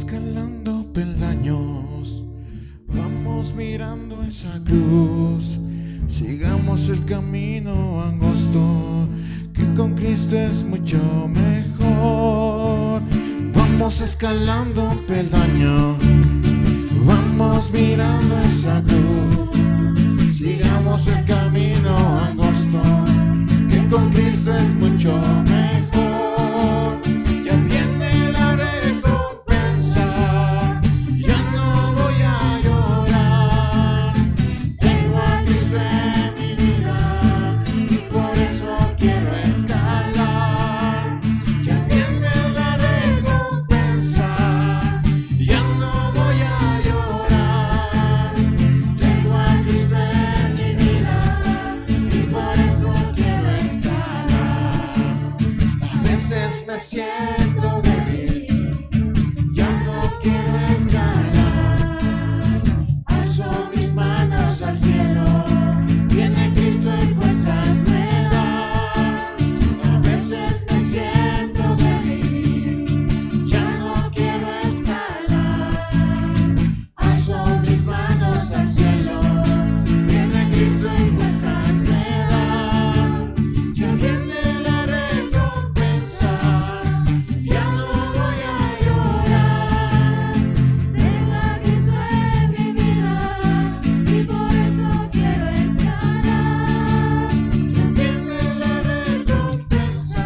escalando peldaños, vamos mirando esa cruz. Sigamos el camino angosto, que con Cristo es mucho mejor. Vamos escalando peldaños, vamos mirando esa cruz. Sigamos el camino angosto, que con Cristo es mucho mejor. Ya viene la recompensa, ya no voy a llorar. Tengo a Cristo en mi vida y por eso quiero escalar. Ya viene la recompensa, ya no voy a llorar. Tengo a Cristo en mi vida y por eso quiero escalar. A veces me siento débil, ya no quiero escalar. Alzo mis manos al cielo, viene Cristo y fuerzas me da. A veces me siento débil, ya no quiero escalar. Alzo mis manos al cielo, viene Cristo y fuerzas me da. Ya viene la recompensa, ya no voy a llorar. Tengo a Cristo en mi vida y por eso quiero escalar. Ya viene la recompensa,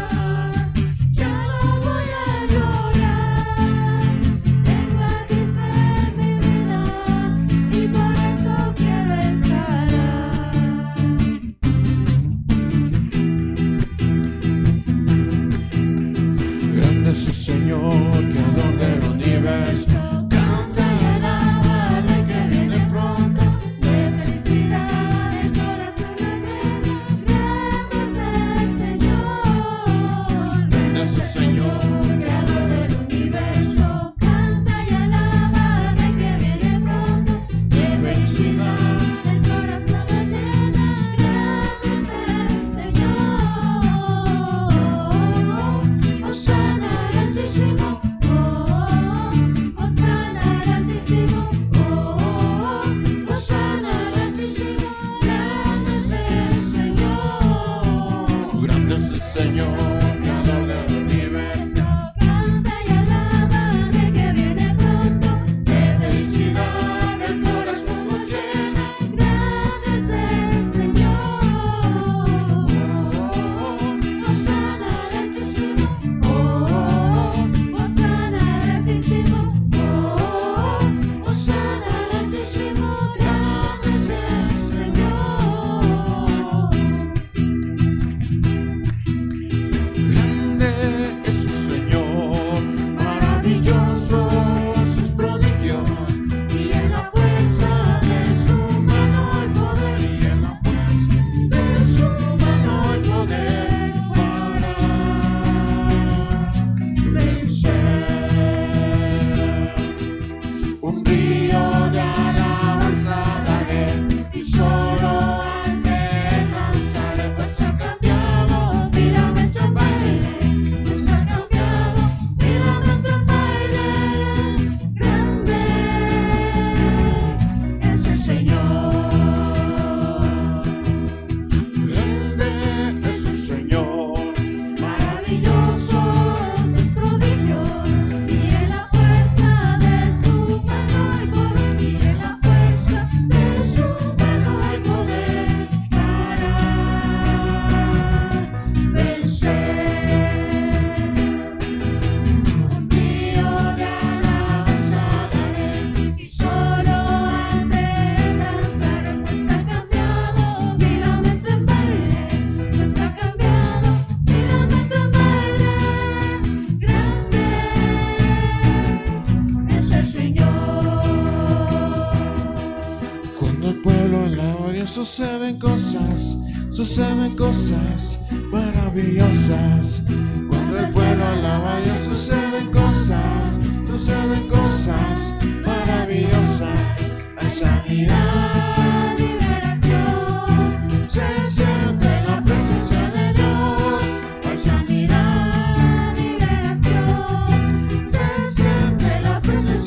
Ya no voy a llorar. Tengo a Cristo en mi vida y por eso quiero escalar. grande es el Señor, creador del universo. Canta y alaba al Rey que viene pronto. De felicidad el corazón me llena, grande es el Señor. Grande es el Señor, Creador del universo, canta y alaba al Rey que viene pronto. De felicidad el corazón me llena, grande es el Señor. Hosana al Altísimo, Hosana al Altísimo, Hosana al Altísimo, grande es el Señor. grande es el Señor, creador del universo. Canta y alaba al Rey que viene pronto. De felicidad el corazón nos llena, grande es el Señor. Hosana al Altísimo, Hosana al Altísimo, Hosana al Altísimo, grande es el Señor. Grande es su Señor, maravillosos sus prodigios, y en la fuerza de su mano el poder, y en la fuerza de su mano el poder para vencer. Un río de alabanza daré, y solo ante él lanzaré, pues has cambiado mi lamento en baile, Pues has cambiado mi lamento en baile, grande es el Señor. grande es su Señor, Maravillosos sus prodigios, y en la fuerza de su mano el poder, y en la fuerza de su mano el poder para vencer. Un río de alabanza daré, y solo ante él lanzaré, pues ha cambiado mi lamento en baile, pues ha cambiado mi lamento en baile, grande es el Señor. cuando el pueblo alaba a Dios suceden cosas maravillosas. Cuando el pueblo alaba a Dios suceden cosas maravillosas. Hay sanidad, Liberación, se siente la presencia de Dios. Hay sanidad, liberación, se siente la presencia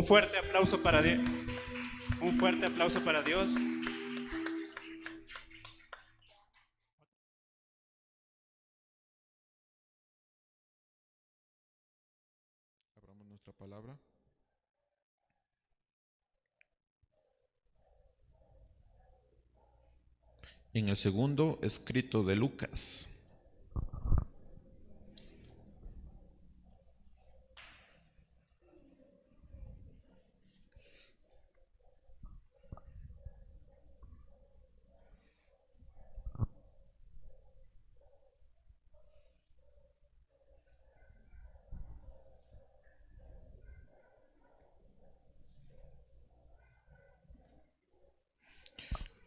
fuerte aplauso para Dios. Un fuerte aplauso para Dios. Abramos nuestra palabra. En el segundo escrito de Lucas.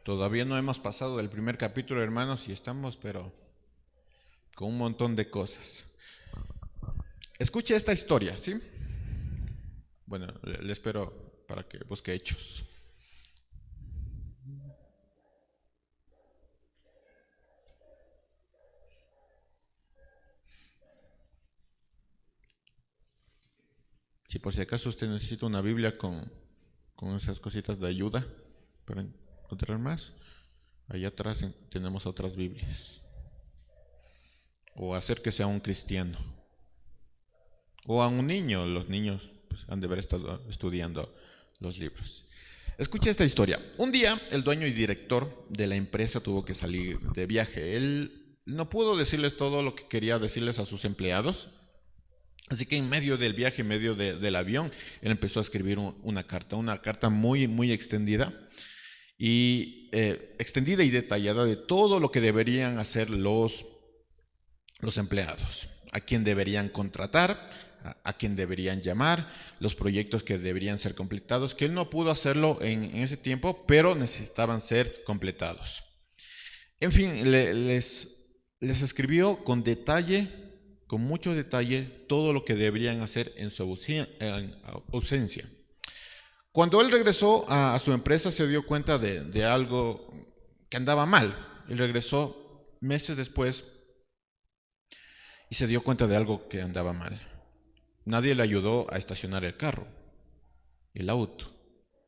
Todavía no hemos pasado del primer capítulo, hermanos, y estamos, pero con un montón de cosas. Escuche esta historia, ¿sí? Bueno, le espero para que busque Hechos. Si por si acaso usted necesita una Biblia con esas cositas de ayuda para encontrar más, allá atrás tenemos otras Biblias. O acérquese a un cristiano. O a un niño. Los niños pues, han de haber estado estudiando los libros. Escucha esta historia. Un día el dueño y director de la empresa tuvo que salir de viaje. Él no pudo decirles todo lo que quería decirles a sus empleados. Así que en medio del viaje, en medio del avión, él empezó a escribir una carta muy, muy extendida y detallada de todo lo que deberían hacer los empleados, a quién deberían contratar, a quién deberían llamar, los proyectos que deberían ser completados, que él no pudo hacerlo en ese tiempo, pero necesitaban ser completados. En fin, les escribió con detalle, con mucho detalle, todo lo que deberían hacer en su ausencia. Cuando él regresó a su empresa se dio cuenta de algo que andaba mal. Él regresó meses después y se dio cuenta de algo que andaba mal. Nadie le ayudó a estacionar el carro, el auto.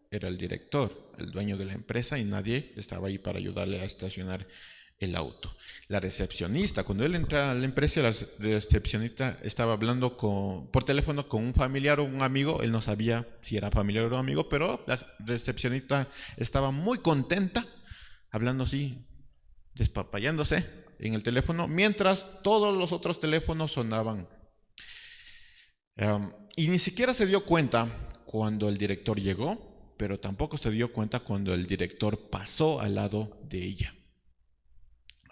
Era el director, el dueño de la empresa, y nadie estaba ahí para ayudarle a estacionar el auto. La recepcionista, cuando él entra a la empresa, la recepcionista estaba hablando por teléfono con un familiar o un amigo. Él no sabía si era familiar o amigo, pero la recepcionista estaba muy contenta, hablando así, despapallándose en el teléfono, mientras todos los otros teléfonos sonaban. Y ni siquiera se dio cuenta cuando el director llegó, pero tampoco se dio cuenta cuando el director pasó al lado de ella.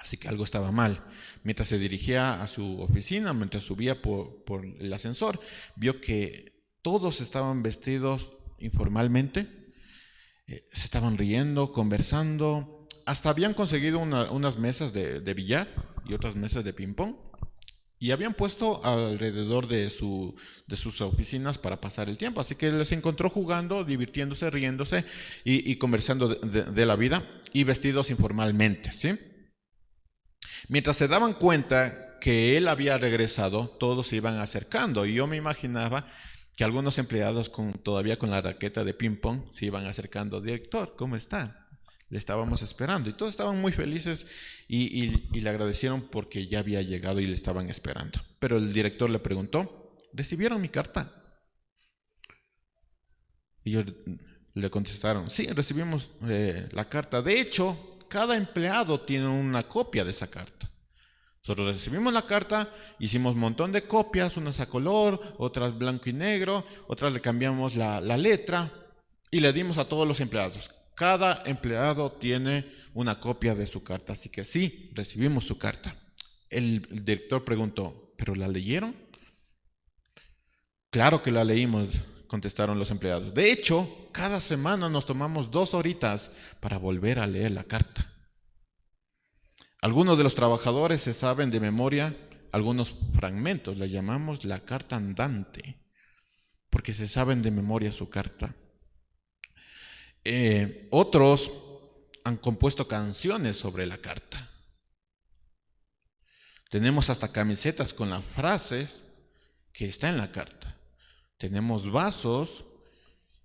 Así que algo estaba mal. Mientras se dirigía a su oficina, mientras subía por el ascensor, vio que todos estaban vestidos informalmente, se estaban riendo, conversando, hasta habían conseguido unas mesas de billar y otras mesas de ping-pong, y habían puesto alrededor de sus oficinas para pasar el tiempo. Así que les encontró jugando, divirtiéndose, riéndose y conversando de la vida, y vestidos informalmente, ¿sí? Mientras se daban cuenta que él había regresado, todos se iban acercando, y yo me imaginaba que algunos empleados todavía con la raqueta de ping pong se iban acercando. Director, ¿cómo está? Le estábamos esperando, y todos estaban muy felices y le agradecieron porque ya había llegado y le estaban esperando. Pero el director le preguntó, ¿recibieron mi carta? Y ellos le contestaron, sí, recibimos la carta. De hecho, cada empleado tiene una copia de esa carta. Nosotros recibimos la carta, hicimos un montón de copias, unas a color, otras blanco y negro, otras le cambiamos la letra y le dimos a todos los empleados. Cada empleado tiene una copia de su carta, así que sí, recibimos su carta. El director preguntó, ¿pero la leyeron? Claro que la leímos, contestaron los empleados. De hecho, cada semana nos tomamos 2 horitas para volver a leer la carta. Algunos de los trabajadores se saben de memoria algunos fragmentos, le llamamos la carta andante, porque se saben de memoria su carta. Otros han compuesto canciones sobre la carta. Tenemos hasta camisetas con las frases que está en la carta. Tenemos vasos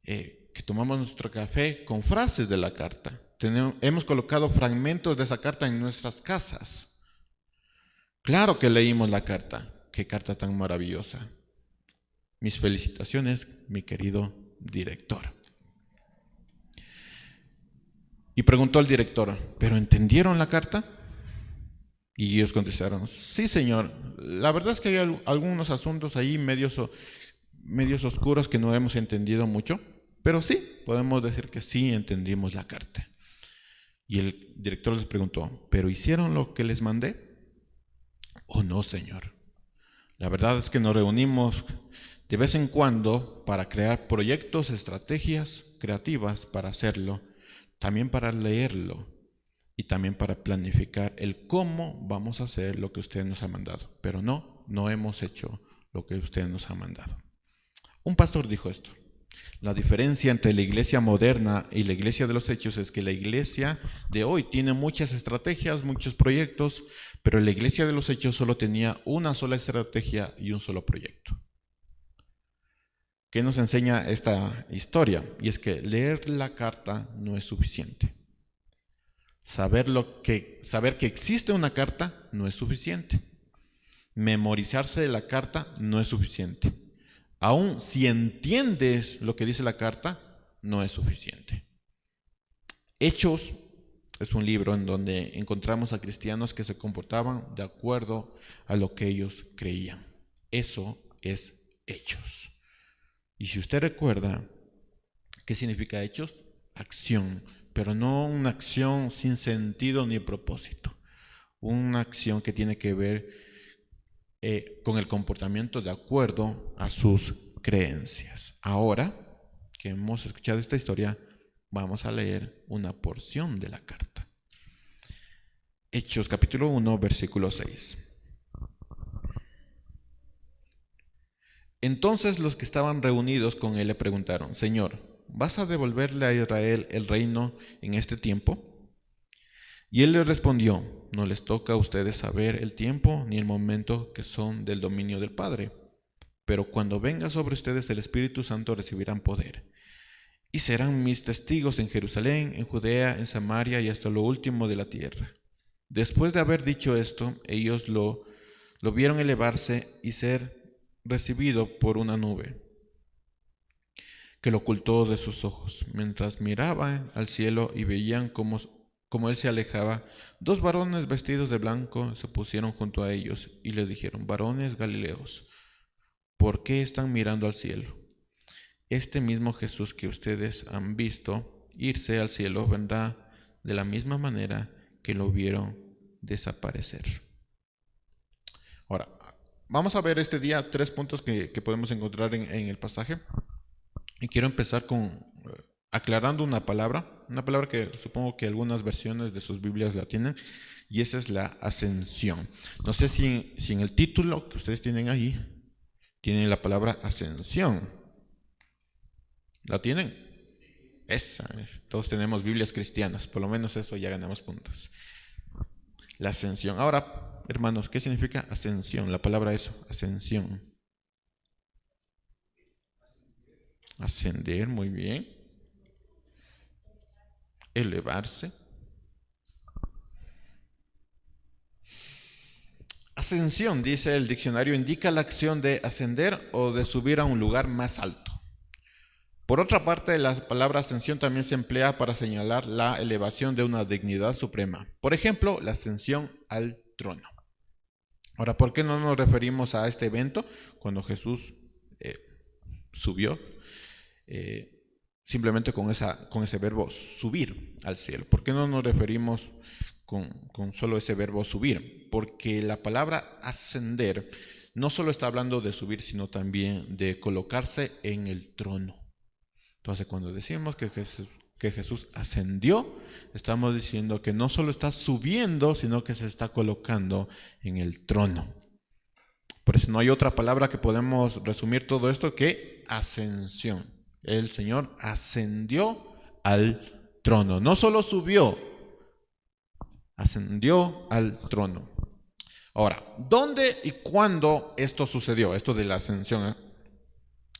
que tomamos nuestro café con frases de la carta. Hemos colocado fragmentos de esa carta en nuestras casas. Claro que leímos la carta. Qué carta tan maravillosa. Mis felicitaciones, mi querido director. Y preguntó al director, ¿pero entendieron la carta? Y ellos contestaron, sí, señor. La verdad es que hay algunos asuntos ahí medios oscuros que no hemos entendido mucho, pero sí, podemos decir que sí entendimos la carta. Y el director les preguntó, ¿pero hicieron lo que les mandé? ¿O no, señor? La verdad es que nos reunimos de vez en cuando para crear proyectos, estrategias creativas para hacerlo, también para leerlo y también para planificar el cómo vamos a hacer lo que usted nos ha mandado. Pero no hemos hecho lo que usted nos ha mandado. Un pastor dijo esto: la diferencia entre la iglesia moderna y la iglesia de los hechos es que la iglesia de hoy tiene muchas estrategias, muchos proyectos, pero la iglesia de los hechos solo tenía una sola estrategia y un solo proyecto. ¿Qué nos enseña esta historia? Y es que leer la carta no es suficiente. Saber que existe una carta no es suficiente. Memorizarse de la carta no es suficiente. Aún si entiendes lo que dice la carta, no es suficiente. Hechos es un libro en donde encontramos a cristianos que se comportaban de acuerdo a lo que ellos creían. Eso es Hechos. Y si usted recuerda, ¿qué significa Hechos? Acción, pero no una acción sin sentido ni propósito. Una acción que tiene que ver con el comportamiento de acuerdo a sus creencias. Ahora que hemos escuchado esta historia, vamos a leer una porción de la carta. Hechos capítulo 1, versículo 6. Entonces los que estaban reunidos con él le preguntaron, Señor, ¿vas a devolverle a Israel el reino en este tiempo? Y él les respondió, no les toca a ustedes saber el tiempo ni el momento que son del dominio del Padre, pero cuando venga sobre ustedes el Espíritu Santo recibirán poder. Y serán mis testigos en Jerusalén, en Judea, en Samaria y hasta lo último de la tierra. Después de haber dicho esto, ellos lo vieron elevarse y ser recibido por una nube que lo ocultó de sus ojos. Mientras miraban al cielo y veían como él se alejaba, dos varones vestidos de blanco se pusieron junto a ellos y les dijeron, varones galileos, ¿por qué están mirando al cielo? Este mismo Jesús que ustedes han visto irse al cielo vendrá de la misma manera que lo vieron desaparecer. Ahora, vamos a ver este día 3 puntos que podemos encontrar en el pasaje. Y quiero empezar con aclarando una palabra que supongo que algunas versiones de sus Biblias la tienen, y esa es la ascensión. No sé si en el título que ustedes tienen ahí, tienen la palabra ascensión. ¿La tienen? Esa, todos tenemos Biblias cristianas, por lo menos eso ya ganamos puntos. La ascensión. Ahora, hermanos, ¿qué significa ascensión? La palabra eso, ascensión. Ascender, muy bien. Elevarse. Ascensión, dice el diccionario, indica la acción de ascender o de subir a un lugar más alto. Por otra parte, la palabra ascensión también se emplea para señalar la elevación de una dignidad suprema. Por ejemplo, la ascensión al trono. Ahora, ¿por qué no nos referimos a este evento cuando Jesús subió? Simplemente con ese verbo subir al cielo. ¿Por qué no nos referimos con solo ese verbo subir? Porque la palabra ascender no solo está hablando de subir, sino también de colocarse en el trono. Entonces, cuando decimos que Jesús ascendió, estamos diciendo que no solo está subiendo, sino que se está colocando en el trono. Por eso no hay otra palabra que podemos resumir todo esto que ascensión. El Señor ascendió al trono. No solo subió, ascendió al trono. Ahora, ¿dónde y cuándo esto sucedió? Esto de la ascensión.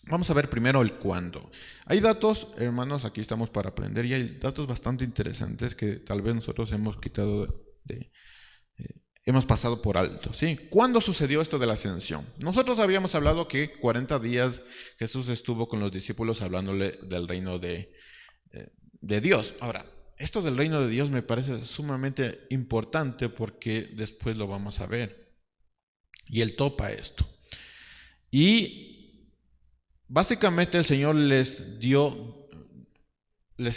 Vamos a ver primero el cuándo. Hay datos, hermanos, aquí estamos para aprender, y hay datos bastante interesantes que tal vez nosotros hemos hemos pasado por alto, ¿sí? ¿Cuándo sucedió esto de la ascensión? Nosotros habíamos hablado que 40 días Jesús estuvo con los discípulos hablándole del reino de Dios. Ahora, esto del reino de Dios me parece sumamente importante porque después lo vamos a ver. Y él topa esto. Y básicamente el Señor les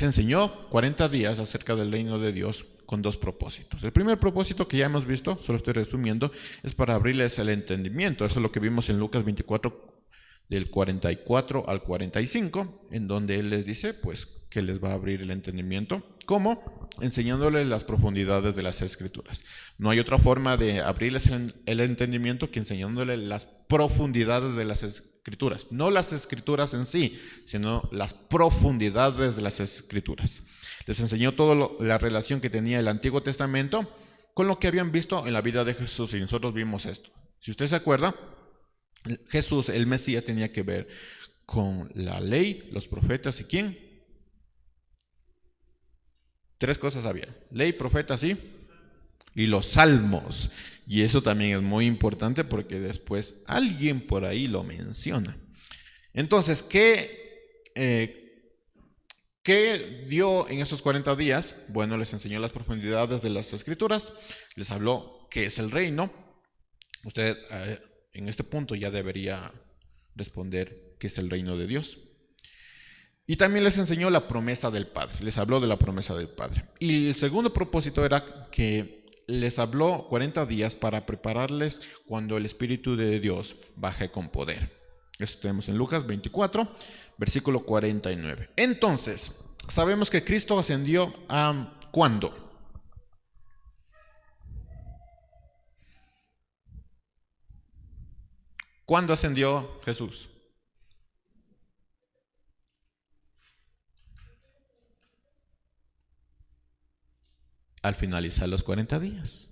enseñó 40 días acerca del reino de Dios con dos propósitos. El primer propósito, que ya hemos visto, solo estoy resumiendo, es para abrirles el entendimiento. Eso es lo que vimos en Lucas 24, del 44 al 45, en donde Él les dice pues que les va a abrir el entendimiento. ¿Cómo? Enseñándoles las profundidades de las Escrituras. No hay otra forma de abrirles el entendimiento que enseñándoles las profundidades de las Escrituras. No las Escrituras en sí, sino las profundidades de las Escrituras. Les enseñó toda la relación que tenía el Antiguo Testamento con lo que habían visto en la vida de Jesús, y nosotros vimos esto. Si usted se acuerda, Jesús, el Mesías, tenía que ver con la ley, los profetas y ¿quién? Tres cosas había: ley, profetas y los salmos. Y eso también es muy importante porque después alguien por ahí lo menciona. Entonces, ¿qué dio en esos 40 días? Bueno, les enseñó las profundidades de las Escrituras, les habló qué es el reino. Usted en este punto ya debería responder qué es el reino de Dios. Y también les enseñó la promesa del Padre, les habló de la promesa del Padre. Y el segundo propósito era que les habló 40 días para prepararles cuando el Espíritu de Dios baje con poder. Eso tenemos en Lucas 24, versículo 49. Entonces, sabemos que Cristo ascendió a ¿cuándo? ¿Cuándo ascendió Jesús? Al finalizar los 40 días.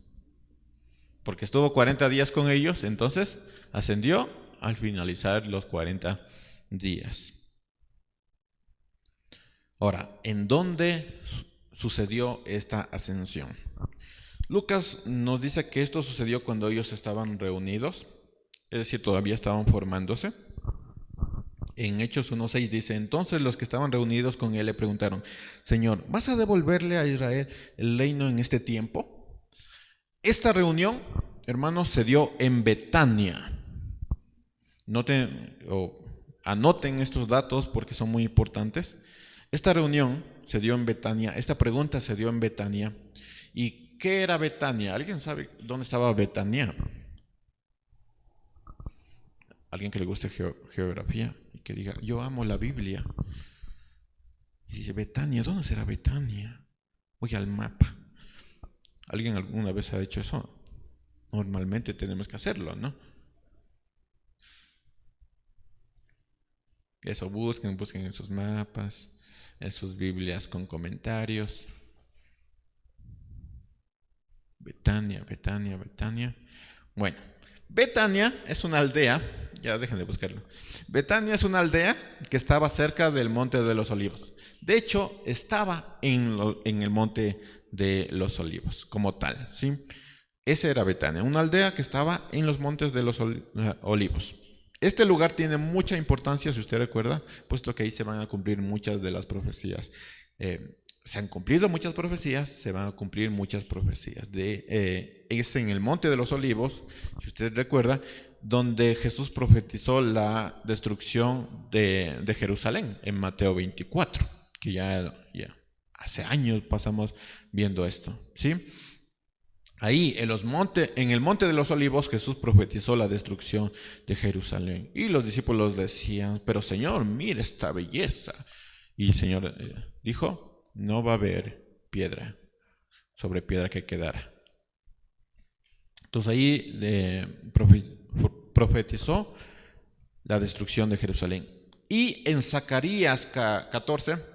Porque estuvo 40 días con ellos, entonces ascendió al finalizar los 40 días. Ahora, ¿en dónde sucedió esta ascensión? Lucas nos dice que esto sucedió cuando ellos estaban reunidos, es decir, todavía estaban formándose. En Hechos 1:6 dice: entonces los que estaban reunidos con él le preguntaron: Señor, ¿vas a devolverle a Israel el reino en este tiempo? Esta reunión, hermanos, se dio en Betania. Anoten estos datos porque son muy importantes. Esta reunión se dio en Betania, esta pregunta se dio en Betania. ¿Y qué era Betania? ¿Alguien sabe dónde estaba Betania? Alguien que le guste geografía y que diga: yo amo la Biblia. Y dice: Betania, ¿dónde será Betania? Voy al mapa. ¿Alguien alguna vez ha hecho eso? Normalmente tenemos que hacerlo, ¿no? Eso, busquen en sus mapas, en sus Biblias con comentarios. Betania. Bueno, Betania es una aldea, ya dejen de buscarlo. Betania es una aldea que estaba cerca del Monte de los Olivos. De hecho, estaba en el Monte de los Olivos como tal, ¿sí? Ese era Betania, una aldea que estaba en los Montes de los Olivos. Este lugar tiene mucha importancia, si usted recuerda, puesto que ahí se van a cumplir muchas de las profecías. Se han cumplido muchas profecías, se van a cumplir muchas profecías. Es en el Monte de los Olivos, si usted recuerda, donde Jesús profetizó la destrucción de Jerusalén en Mateo 24, que ya hace años pasamos viendo esto, ¿sí? Ahí en el Monte de los Olivos Jesús profetizó la destrucción de Jerusalén. Y los discípulos decían: pero Señor, mira esta belleza. Y el Señor dijo: no va a haber piedra sobre piedra que quedara. Entonces ahí profetizó la destrucción de Jerusalén. Y en Zacarías 14,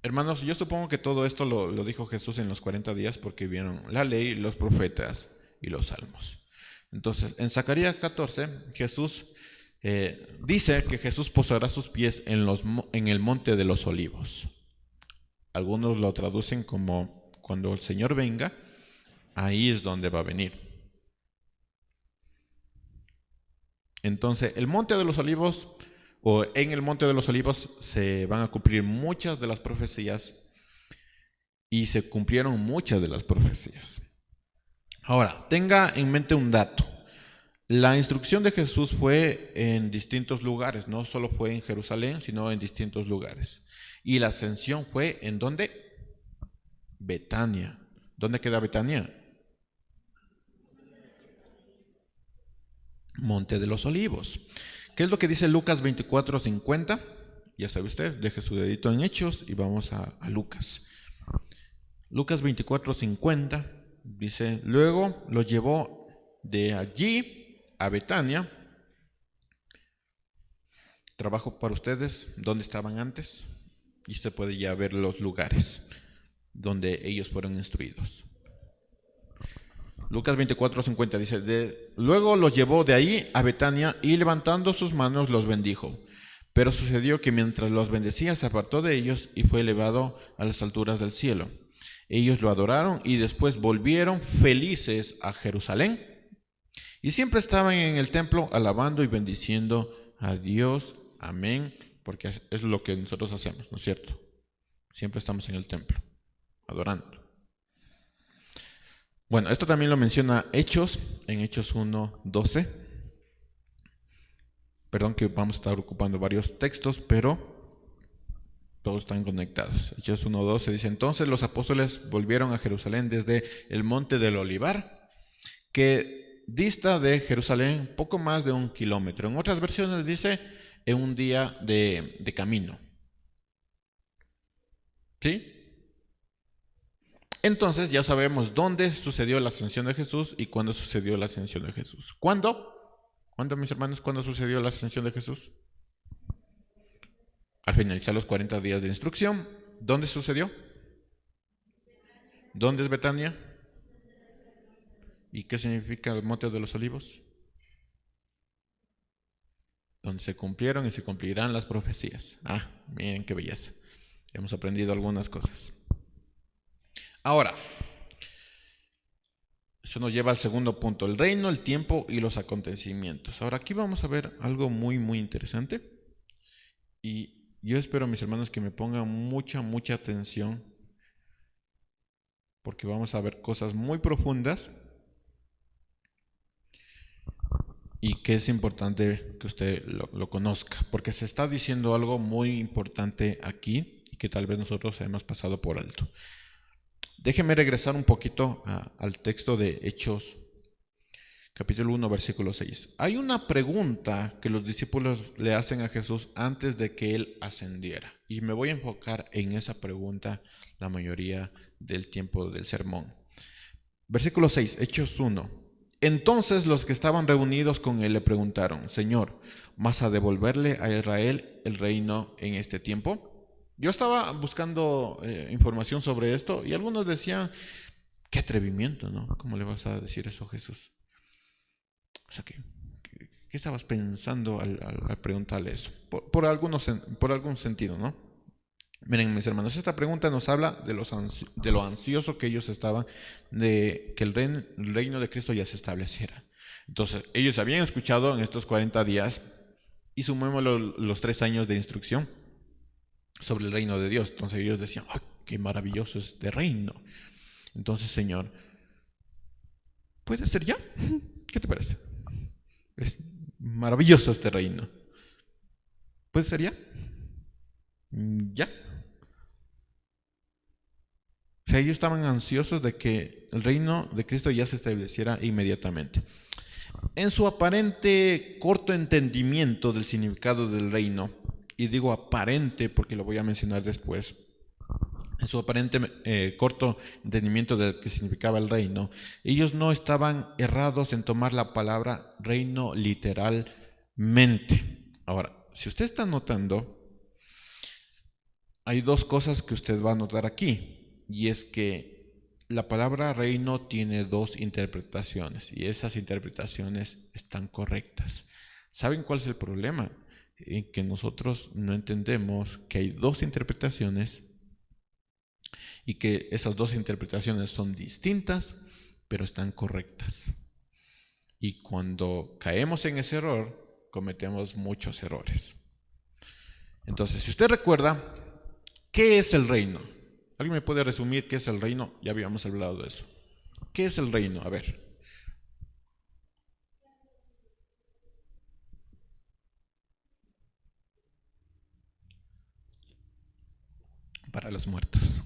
hermanos, yo supongo que todo esto lo dijo Jesús en los 40 días porque vieron la ley, los profetas y los salmos. Entonces, en Zacarías 14, Jesús dice que Jesús posará sus pies en el monte de los olivos. Algunos lo traducen como cuando el Señor venga, ahí es donde va a venir. Entonces, el monte de los olivos, o en el monte de los olivos, se van a cumplir muchas de las profecías, y se cumplieron muchas de las profecías. Ahora, tenga en mente un dato. La instrucción de Jesús fue en distintos lugares, no solo fue en Jerusalén, sino en distintos lugares. Y la ascensión fue ¿en dónde? Betania. ¿Dónde queda Betania? Monte de los Olivos. ¿Qué es lo que dice Lucas 24:50? Ya sabe usted, deje su dedito en Hechos y vamos a Lucas. Lucas 24:50 dice: luego los llevó de allí a Betania. Trabajo para ustedes, ¿dónde estaban antes? Y usted puede ya ver los lugares donde ellos fueron instruidos. Lucas 24:50 dice: luego los llevó de ahí a Betania y levantando sus manos los bendijo. Pero sucedió que mientras los bendecía se apartó de ellos y fue elevado a las alturas del cielo. Ellos lo adoraron y después volvieron felices a Jerusalén. Y siempre estaban en el templo alabando y bendiciendo a Dios. Amén. Porque es lo que nosotros hacemos, ¿no es cierto? Siempre estamos en el templo, adorando. Bueno, esto también lo menciona Hechos, en Hechos 1:12. Perdón que vamos a estar ocupando varios textos, pero todos están conectados. Hechos 1:12 dice: entonces los apóstoles volvieron a Jerusalén desde el monte del Olivar, que dista de Jerusalén poco más de 1 kilómetro. En otras versiones dice en un día de camino. ¿Sí? Entonces ya sabemos dónde sucedió la ascensión de Jesús y cuándo sucedió la ascensión de Jesús. ¿Cuándo? ¿Cuándo, mis hermanos? ¿Cuándo sucedió la ascensión de Jesús? Al finalizar los 40 días de instrucción. ¿Dónde sucedió? ¿Dónde es Betania? ¿Y qué significa el monte de los olivos? Donde se cumplieron y se cumplirán las profecías. Ah, miren qué belleza. Hemos aprendido algunas cosas. Ahora, eso nos lleva al segundo punto: el reino, el tiempo y los acontecimientos. Ahora aquí vamos a ver algo muy, muy interesante. Y yo espero, mis hermanos, que me pongan mucha atención, porque vamos a ver cosas muy profundas y que es importante que usted lo conozca, porque se está diciendo algo muy importante aquí y que tal vez nosotros hemos pasado por alto. Déjeme regresar un poquito al texto de Hechos, capítulo 1, versículo 6. Hay una pregunta que los discípulos le hacen a Jesús antes de que Él ascendiera, y me voy a enfocar en esa pregunta la mayoría del tiempo del sermón. Versículo 6, Hechos 1. Entonces los que estaban reunidos con él le preguntaron: Señor, ¿vas a devolverle a Israel el reino en este tiempo? Yo estaba buscando información sobre esto y algunos decían: qué atrevimiento, ¿no? ¿Cómo le vas a decir eso a Jesús? O sea, ¿qué estabas pensando al preguntarle eso? Por algún sentido, ¿no? Miren, mis hermanos, esta pregunta nos habla de lo ansioso que ellos estaban de que el reino de Cristo ya se estableciera. Entonces, ellos habían escuchado en estos 40 días y sumemos los 3 años de instrucción sobre el reino de Dios. Entonces ellos decían: ¡ay, qué maravilloso es este reino! Entonces, Señor, ¿puede ser ya? ¿Qué te parece? Es maravilloso este reino. ¿Puede ser ya? ¿Ya? O sea, ellos estaban ansiosos de que el reino de Cristo ya se estableciera inmediatamente. En su aparente corto entendimiento del significado del reino, y digo aparente porque lo voy a mencionar después, en su aparente corto entendimiento del que significaba el reino, ellos no estaban errados en tomar la palabra reino literalmente. Ahora, si usted está notando, hay 2 cosas que usted va a notar aquí. Y es que la palabra reino tiene 2 interpretaciones y esas interpretaciones están correctas. ¿Saben cuál es el problema? En que nosotros no entendemos que hay dos interpretaciones y que esas dos interpretaciones son distintas, pero están correctas. Y cuando caemos en ese error, cometemos muchos errores. Entonces, si usted recuerda, ¿qué es el reino? ¿Alguien me puede resumir qué es el reino? Ya habíamos hablado de eso. ¿Qué es el reino? A ver. Para los muertos.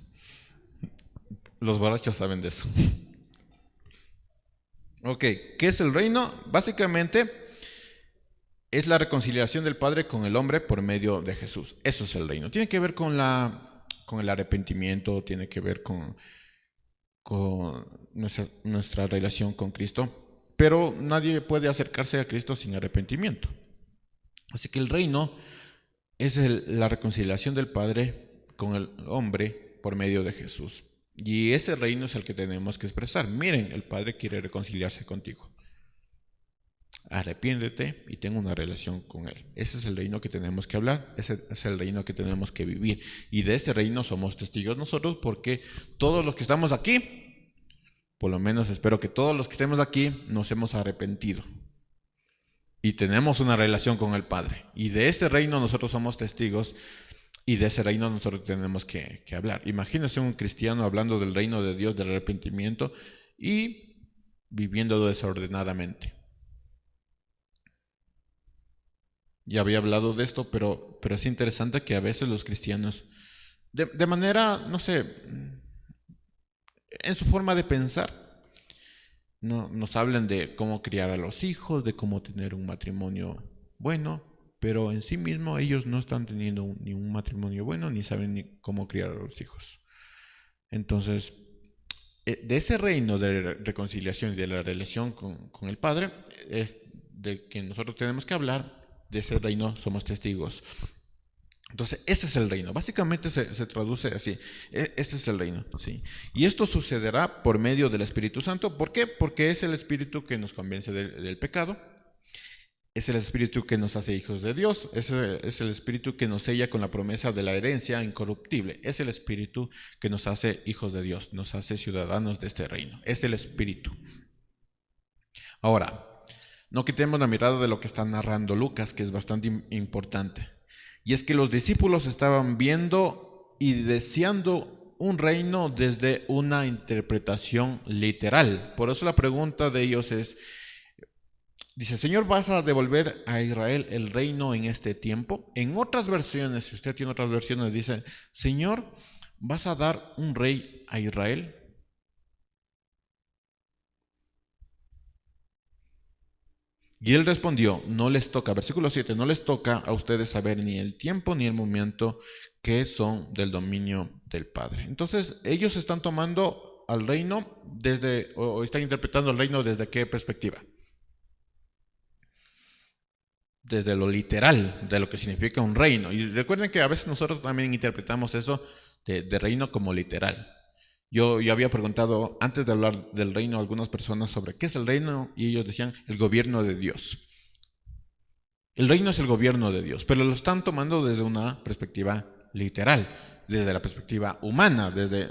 Los borrachos saben de eso. Ok, ¿qué es el reino? Básicamente es la reconciliación del Padre con el hombre por medio de Jesús. Eso es el reino. Tiene que ver con el arrepentimiento, tiene que ver con nuestra relación con Cristo. Pero nadie puede acercarse a Cristo sin arrepentimiento. Así que el reino es la reconciliación del Padre con el hombre por medio de Jesús. Y ese reino es el que tenemos que expresar. Miren, el Padre quiere reconciliarse contigo. Arrepiéntete y ten una relación con Él. Ese es el reino que tenemos que hablar. Ese es el reino que tenemos que vivir. Y de ese reino somos testigos nosotros, porque todos los que estamos aquí, por lo menos espero que todos los que estemos aquí, nos hemos arrepentido. Y tenemos una relación con el Padre. Y de ese reino nosotros somos testigos. Y de ese reino nosotros tenemos que hablar. Imagínense un cristiano hablando del reino de Dios, del arrepentimiento, y viviendo desordenadamente. Ya había hablado de esto, pero es interesante que a veces los cristianos, de manera, no sé, en su forma de pensar, no, nos hablan de cómo criar a los hijos, de cómo tener un matrimonio bueno, pero en sí mismo ellos no están teniendo ni un matrimonio bueno, ni saben ni cómo criar a los hijos. Entonces, de ese reino de reconciliación y de la relación con el Padre, es de que nosotros tenemos que hablar. De ese reino somos testigos. Entonces, este es el reino. Básicamente se traduce así. Este es el reino, ¿sí? Y esto sucederá por medio del Espíritu Santo. ¿Por qué? Porque es el Espíritu que nos convence del pecado. Es el Espíritu que nos hace hijos de Dios. Es el Espíritu que nos sella con la promesa de la herencia incorruptible. Es el Espíritu que nos hace hijos de Dios. Nos hace ciudadanos de este reino. Es el Espíritu. Ahora, no quitemos la mirada de lo que está narrando Lucas, que es bastante importante. Y es que los discípulos estaban viendo y deseando un reino desde una interpretación literal. Por eso la pregunta de ellos es, dice, Señor, ¿vas a devolver a Israel el reino en este tiempo? En otras versiones, si usted tiene otras versiones, dice, Señor, ¿vas a dar un rey a Israel? Y él respondió, no les toca, versículo 7, no les toca a ustedes saber ni el tiempo ni el momento que son del dominio del Padre. Entonces, ellos están tomando al reino o están interpretando el reino desde qué perspectiva. Desde lo literal, de lo que significa un reino. Y recuerden que a veces nosotros también interpretamos eso de reino como literal. Yo había preguntado antes de hablar del reino a algunas personas sobre qué es el reino y ellos decían el gobierno de Dios. El reino es el gobierno de Dios, pero lo están tomando desde una perspectiva literal, desde la perspectiva humana, desde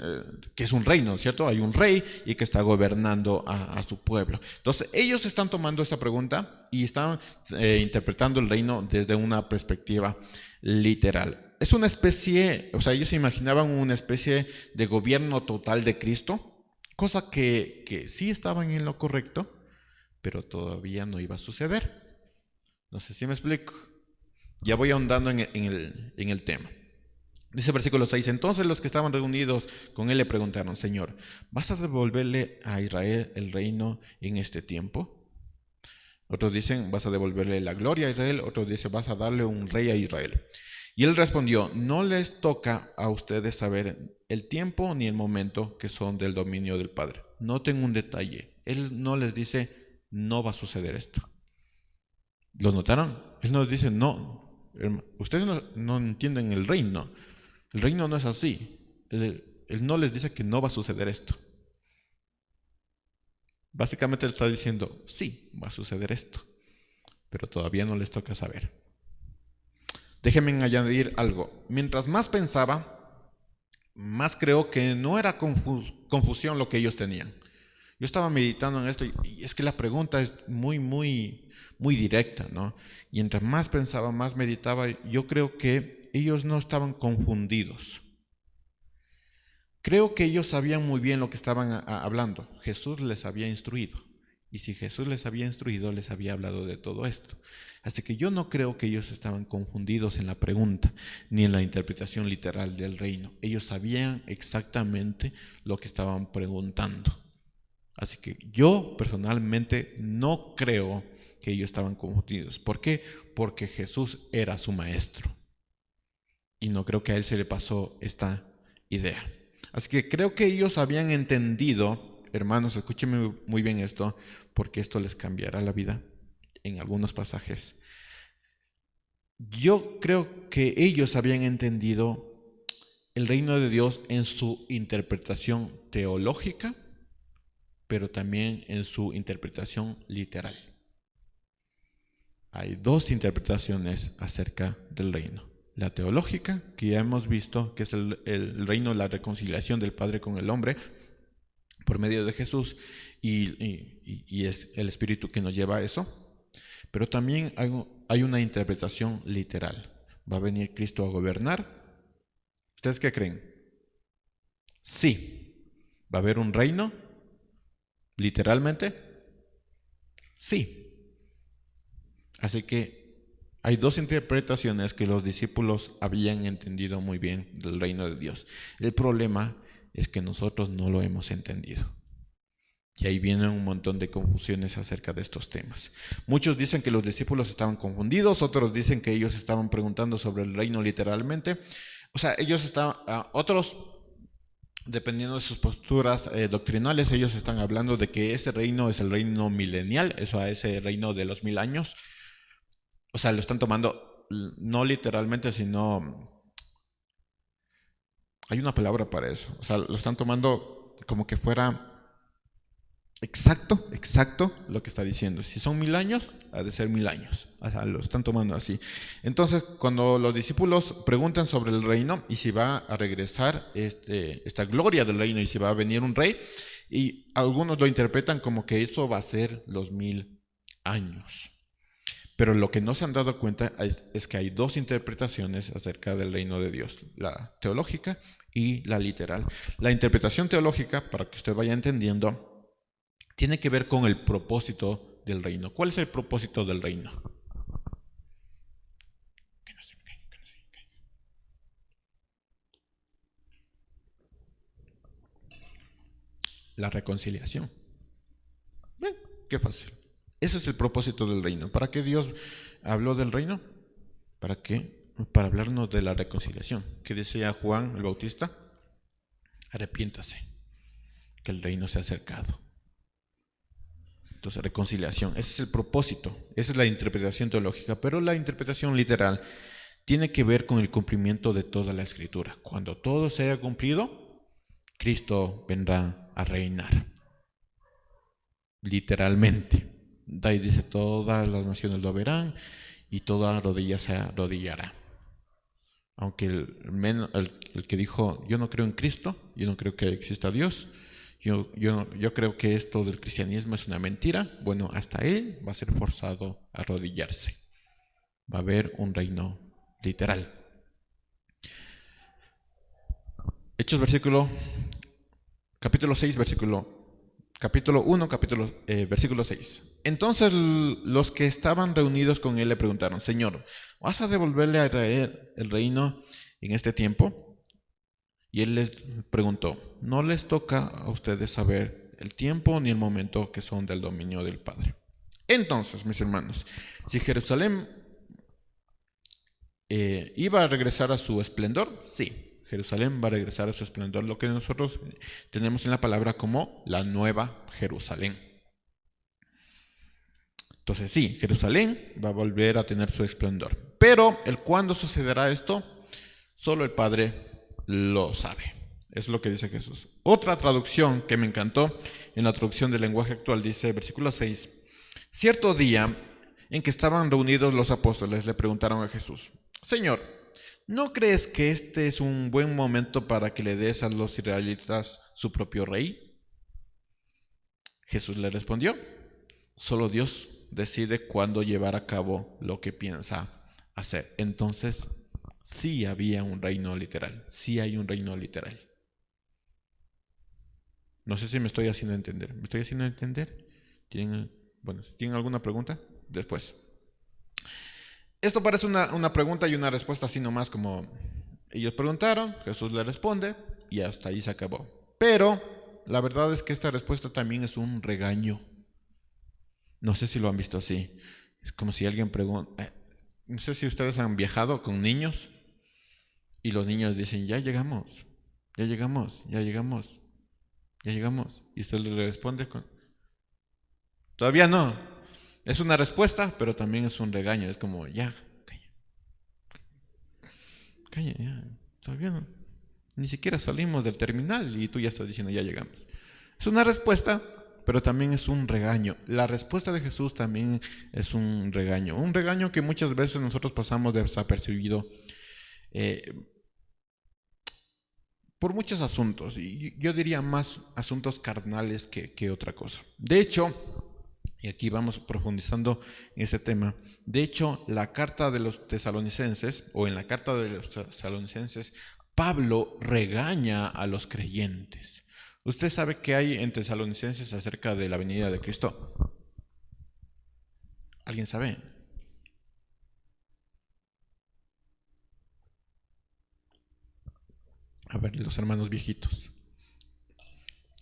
que es un reino, ¿cierto? Hay un rey y que está gobernando a su pueblo. Entonces ellos están tomando esta pregunta y están interpretando el reino desde una perspectiva literal. Es una especie, o sea, ellos se imaginaban una especie de gobierno total de Cristo, cosa que sí estaban en lo correcto, pero todavía no iba a suceder. No sé si me explico. Ya voy ahondando en el tema. Dice versículo 6, entonces los que estaban reunidos con él le preguntaron, Señor, ¿vas a devolverle a Israel el reino en este tiempo? Otros dicen, vas a devolverle la gloria a Israel. Otros dicen, vas a darle un rey a Israel. Y él respondió, no les toca a ustedes saber el tiempo ni el momento que son del dominio del Padre. Noten un detalle. Él no les dice, no va a suceder esto. ¿Lo notaron? Él nos dice, no, ustedes no entienden el reino. El reino no es así. Él no les dice que no va a suceder esto. Básicamente él está diciendo, sí, va a suceder esto. pero todavía no les toca saber. Déjenme añadir algo. Mientras más pensaba, más creo que no era confusión lo que ellos tenían. Yo estaba meditando en esto y es que la pregunta es muy directa, ¿no? Y entre más pensaba, más meditaba, yo creo que ellos no estaban confundidos. Creo que ellos sabían muy bien lo que estaban hablando. Jesús les había instruido. Y si Jesús les había instruido, les había hablado de todo esto. Así que yo no creo que ellos estaban confundidos en la pregunta, ni en la interpretación literal del reino. Ellos sabían exactamente lo que estaban preguntando. Así que yo personalmente no creo que ellos estaban confundidos. ¿Por qué? Porque Jesús era su maestro. Y no creo que a él se le pasó esta idea. Así que creo que ellos habían entendido, hermanos, escúchenme muy bien esto, porque esto les cambiará la vida en algunos pasajes. Yo creo que ellos habían entendido el reino de Dios en su interpretación teológica, pero también en su interpretación literal. Hay dos interpretaciones acerca del reino. La teológica, que ya hemos visto, que es el reino de la reconciliación del Padre con el hombre por medio de Jesús, y es el Espíritu que nos lleva a eso. Pero también hay una interpretación literal. ¿Va a venir Cristo a gobernar? ¿Ustedes qué creen? Sí. ¿Va a haber un reino? ¿Literalmente? Sí. Así que hay dos interpretaciones que los discípulos habían entendido muy bien del reino de Dios. El problema es que nosotros no lo hemos entendido. Y ahí vienen un montón de confusiones acerca de estos temas. Muchos dicen que los discípulos estaban confundidos, otros dicen que ellos estaban preguntando sobre el reino literalmente. O sea, otros, dependiendo de sus posturas doctrinales, ellos están hablando de que ese reino es el reino milenial, ese reino de los 1000 años. O sea, lo están tomando no literalmente, sino hay una palabra para eso. O sea, lo están tomando como que fuera exacto lo que está diciendo. Si son 1000 años, ha de ser 1000 años. O sea, lo están tomando así. Entonces, cuando los discípulos preguntan sobre el reino y si va a regresar esta gloria del reino y si va a venir un rey, y algunos lo interpretan como que eso va a ser los 1000 años. Pero lo que no se han dado cuenta es que hay dos interpretaciones acerca del reino de Dios, la teológica y la literal. La interpretación teológica, para que usted vaya entendiendo, tiene que ver con el propósito del reino. ¿Cuál es el propósito del reino? La reconciliación. Bien, qué fácil. Ese es el propósito del reino. ¿Para qué Dios habló del reino? ¿Para qué? Para hablarnos de la reconciliación. ¿Qué decía Juan el Bautista? Arrepiéntase, que el reino se ha acercado. Entonces, reconciliación. Ese es el propósito. Esa es la interpretación teológica. Pero la interpretación literal tiene que ver con el cumplimiento de toda la Escritura. Cuando todo se haya cumplido, Cristo vendrá a reinar. Literalmente. De ahí dice, todas las naciones lo verán y toda rodilla se arrodillará. Aunque el que dijo, yo no creo en Cristo, yo no creo que exista Dios, yo creo que esto del cristianismo es una mentira, bueno, hasta él va a ser forzado a arrodillarse. Va a haber un reino literal. Hechos capítulo 6, capítulo 1, versículo 6. Entonces los que estaban reunidos con él le preguntaron, Señor, ¿vas a devolverle a Israel el reino en este tiempo? Y él les preguntó, no les toca a ustedes saber el tiempo ni el momento que son del dominio del Padre. Entonces, mis hermanos, si Jerusalén iba a regresar a su esplendor, sí, Jerusalén va a regresar a su esplendor, lo que nosotros tenemos en la palabra como la Nueva Jerusalén. Entonces sí, Jerusalén va a volver a tener su esplendor. Pero el cuándo sucederá esto, solo el Padre lo sabe. Es lo que dice Jesús. Otra traducción que me encantó, en la traducción del lenguaje actual, dice, versículo 6, cierto día en que estaban reunidos los apóstoles, le preguntaron a Jesús: Señor, ¿no crees que este es un buen momento para que le des a los israelitas su propio rey? Jesús le respondió: solo Dios decide cuándo llevar a cabo lo que piensa hacer. Entonces, sí había un reino literal, sí hay un reino literal. No sé si me estoy haciendo entender. ¿Me estoy haciendo entender? ¿Tienen alguna pregunta? Después. Esto parece una pregunta y una respuesta así nomás, como ellos preguntaron, Jesús le responde y hasta ahí se acabó. Pero la verdad es que esta respuesta también es un regaño. No sé si lo han visto así. Es como si alguien pregunta, no sé si ustedes han viajado con niños y los niños dicen: ya llegamos, ya llegamos, ya llegamos, ya llegamos. Y usted le responde con: todavía no. Es una respuesta, pero también es un regaño. Es como: ya, calla, ya, todavía no. Ni siquiera salimos del terminal y tú ya estás diciendo: ya llegamos. Es una respuesta, pero también es un regaño. La respuesta de Jesús también es un regaño que muchas veces nosotros pasamos desapercibido por muchos asuntos, y yo diría más asuntos carnales que otra cosa. De hecho, y aquí vamos profundizando en ese tema, de hecho, la carta de los tesalonicenses, o en la carta de los tesalonicenses, Pablo regaña a los creyentes. ¿Usted sabe qué hay en Tesalonicenses acerca de la venida de Cristo? ¿Alguien sabe? A ver, los hermanos viejitos.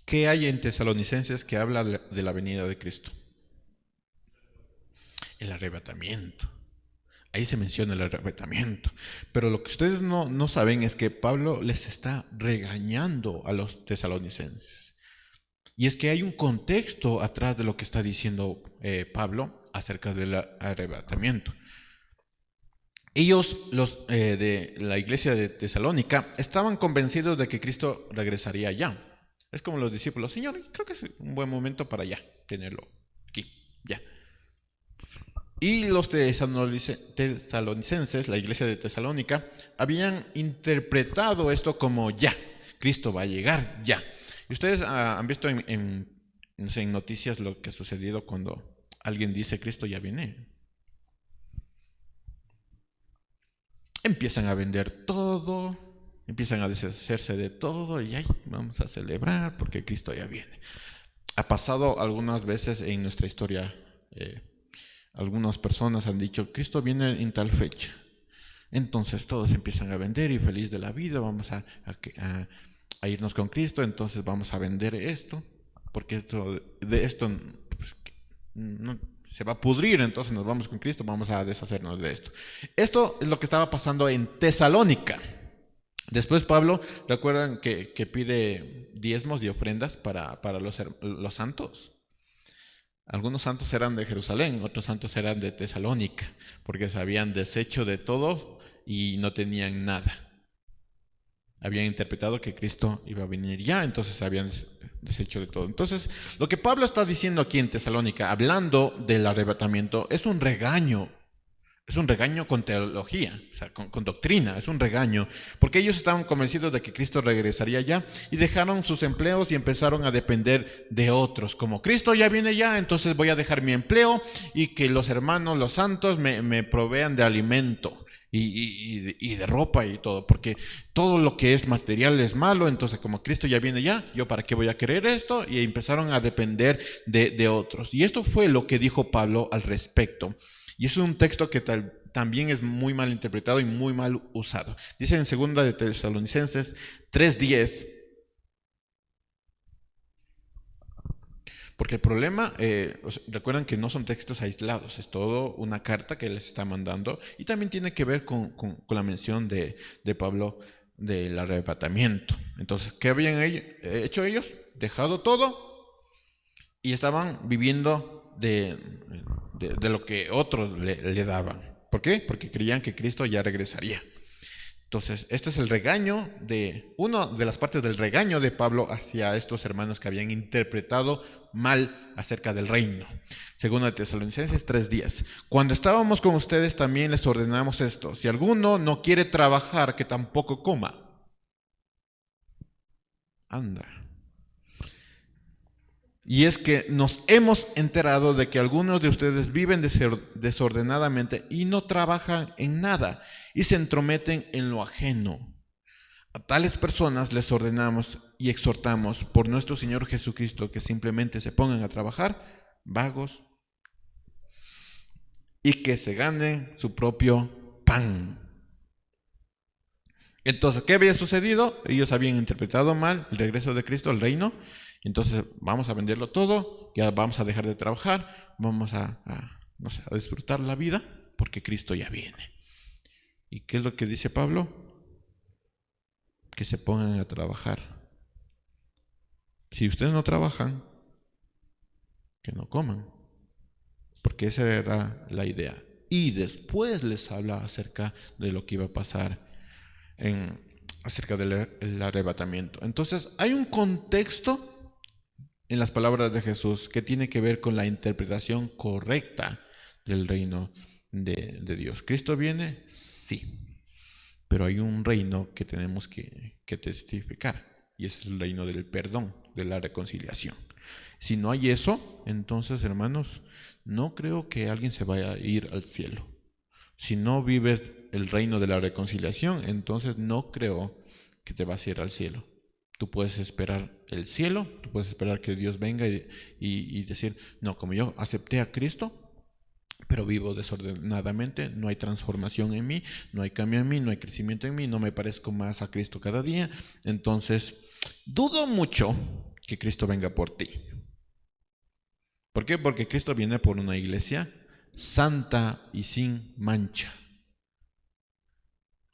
¿Qué hay en Tesalonicenses que habla de la venida de Cristo? El arrebatamiento. Ahí se menciona el arrebatamiento. Pero lo que ustedes no saben es que Pablo les está regañando a los tesalonicenses. Y es que hay un contexto atrás de lo que está diciendo Pablo acerca del arrebatamiento. Ellos, los de la iglesia de Tesalónica, estaban convencidos de que Cristo regresaría ya. Es como los discípulos: Señor, creo que es un buen momento para ya tenerlo aquí, ya. Y los tesalonicenses, la iglesia de Tesalónica, habían interpretado esto como: ya, Cristo va a llegar ya. Y ustedes han visto en noticias lo que ha sucedido cuando alguien dice: Cristo ya viene. Empiezan a vender todo, empiezan a deshacerse de todo y ay, vamos a celebrar porque Cristo ya viene. Ha pasado algunas veces en nuestra historia. Algunas personas han dicho: Cristo viene en tal fecha. Entonces todos empiezan a vender y feliz de la vida, vamos a irnos con Cristo, entonces vamos a vender esto, porque de esto pues, no, se va a pudrir, entonces nos vamos con Cristo, vamos a deshacernos de esto. Esto es lo que estaba pasando en Tesalónica. Después Pablo, recuerdan que pide diezmos y ofrendas para los santos. Algunos santos eran de Jerusalén, otros santos eran de Tesalónica, porque se habían deshecho de todo y no tenían nada. Habían interpretado que Cristo iba a venir ya, entonces se habían deshecho de todo. Entonces, lo que Pablo está diciendo aquí en Tesalónica, hablando del arrebatamiento, es un regaño. Es un regaño con teología, o sea, con doctrina, es un regaño, porque ellos estaban convencidos de que Cristo regresaría ya y dejaron sus empleos y empezaron a depender de otros. Como Cristo ya viene ya, entonces voy a dejar mi empleo y que los hermanos, los santos, me provean de alimento y de ropa y todo, porque todo lo que es material es malo. Entonces, como Cristo ya viene ya, ¿yo para qué voy a querer esto? Y empezaron a depender de otros. Y esto fue lo que dijo Pablo al respecto. Y es un texto que también es muy mal interpretado y muy mal usado. Dice en 2 de Tesalonicenses 3:10, porque el problema, recuerdan que no son textos aislados, es todo una carta que les está mandando y también tiene que ver con la mención de Pablo del arrebatamiento. Entonces, ¿qué habían hecho ellos? Dejado todo y estaban viviendo de lo que otros le daban. ¿Por qué? Porque creían que Cristo ya regresaría. Entonces, este es el regaño una de las partes del regaño de Pablo hacia estos hermanos que habían interpretado mal acerca del reino. Segundo de Tesalonicenses 3:10. Cuando estábamos con ustedes también les ordenamos esto: si alguno no quiere trabajar, que tampoco coma. Anda. Y es que nos hemos enterado de que algunos de ustedes viven desordenadamente y no trabajan en nada y se entrometen en lo ajeno. A tales personas les ordenamos y exhortamos por nuestro Señor Jesucristo que simplemente se pongan a trabajar, vagos, y que se ganen su propio pan. Entonces, ¿qué había sucedido? Ellos habían interpretado mal el regreso de Cristo al reino. Entonces, vamos a venderlo todo, ya vamos a dejar de trabajar, vamos a disfrutar la vida, porque Cristo ya viene. ¿Y qué es lo que dice Pablo? Que se pongan a trabajar. Si ustedes no trabajan, que no coman, porque esa era la idea. Y después les habla acerca de lo que iba a pasar acerca del arrebatamiento. Entonces, hay un contexto en las palabras de Jesús que tiene que ver con la interpretación correcta del reino de Dios. ¿Cristo viene? Sí. Pero hay un reino que tenemos que testificar, y ese es el reino del perdón, de la reconciliación. Si no hay eso, entonces, hermanos, no creo que alguien se vaya a ir al cielo. Si no vives el reino de la reconciliación, entonces no creo que te vas a ir al cielo. Tú puedes esperar el cielo, tú puedes esperar que Dios venga y decir, no, como yo acepté a Cristo, pero vivo desordenadamente, no hay transformación en mí, no hay cambio en mí, no hay crecimiento en mí, no me parezco más a Cristo cada día, entonces dudo mucho que Cristo venga por ti. ¿Por qué? Porque Cristo viene por una iglesia santa y sin mancha.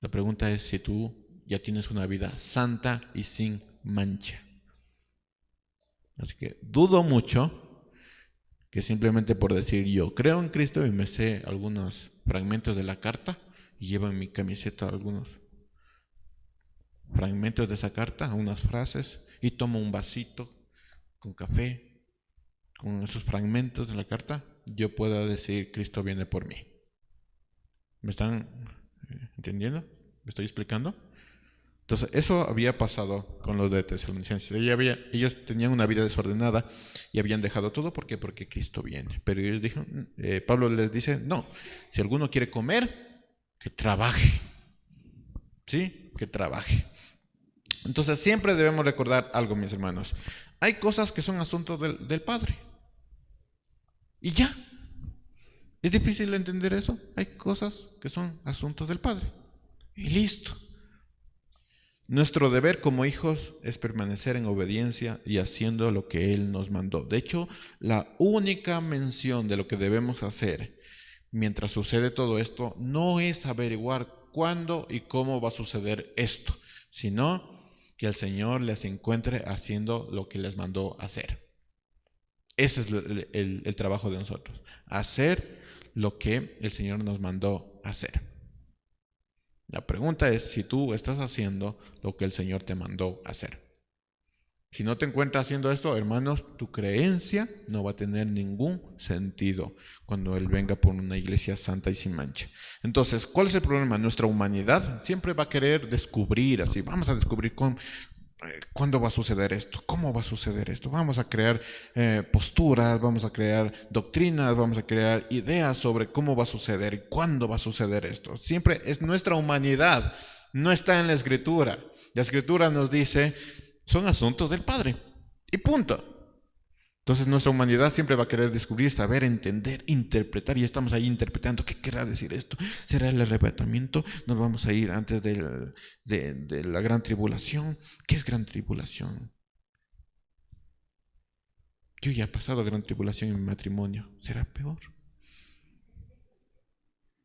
La pregunta es si tú ya tienes una vida santa y sin mancha. Así que dudo mucho que simplemente por decir yo creo en Cristo y me sé algunos fragmentos de la carta y llevo en mi camiseta algunos fragmentos de esa carta, unas frases, y tomo un vasito con café con esos fragmentos de la carta, yo puedo decir Cristo viene por mí. ¿Me están entendiendo? ¿Me estoy explicando? Entonces, eso había pasado con los de Tesalonicenses. Ellos tenían una vida desordenada y habían dejado todo. ¿Por qué? Porque Cristo viene. Pero ellos dijeron, Pablo les dice, no, si alguno quiere comer, que trabaje. ¿Sí? Que trabaje. Entonces, siempre debemos recordar algo, mis hermanos. Hay cosas que son asuntos del Padre. Y ya. ¿Es difícil entender eso? Hay cosas que son asuntos del Padre. Y listo. Nuestro deber como hijos es permanecer en obediencia y haciendo lo que Él nos mandó. De hecho, la única mención de lo que debemos hacer mientras sucede todo esto no es averiguar cuándo y cómo va a suceder esto, sino que el Señor les encuentre haciendo lo que les mandó hacer. Ese es el trabajo de nosotros, hacer lo que el Señor nos mandó hacer. La pregunta es si tú estás haciendo lo que el Señor te mandó hacer. Si no te encuentras haciendo esto, hermanos, tu creencia no va a tener ningún sentido cuando Él venga por una iglesia santa y sin mancha. Entonces, ¿cuál es el problema? Nuestra humanidad siempre va a querer descubrir, así, vamos a descubrir cuándo va a suceder esto, cómo va a suceder esto. Vamos a crear posturas, vamos a crear doctrinas, vamos a crear ideas sobre cómo va a suceder y cuándo va a suceder esto. Siempre es nuestra humanidad, no está en la Escritura. La Escritura nos dice, son asuntos del Padre y punto. Entonces nuestra humanidad siempre va a querer descubrir, saber, entender, interpretar, y estamos ahí interpretando. ¿Qué querrá decir esto? ¿Será el arrebatamiento? ¿Nos vamos a ir antes de la gran tribulación? ¿Qué es gran tribulación? Yo ya he pasado gran tribulación en mi matrimonio. ¿Será peor?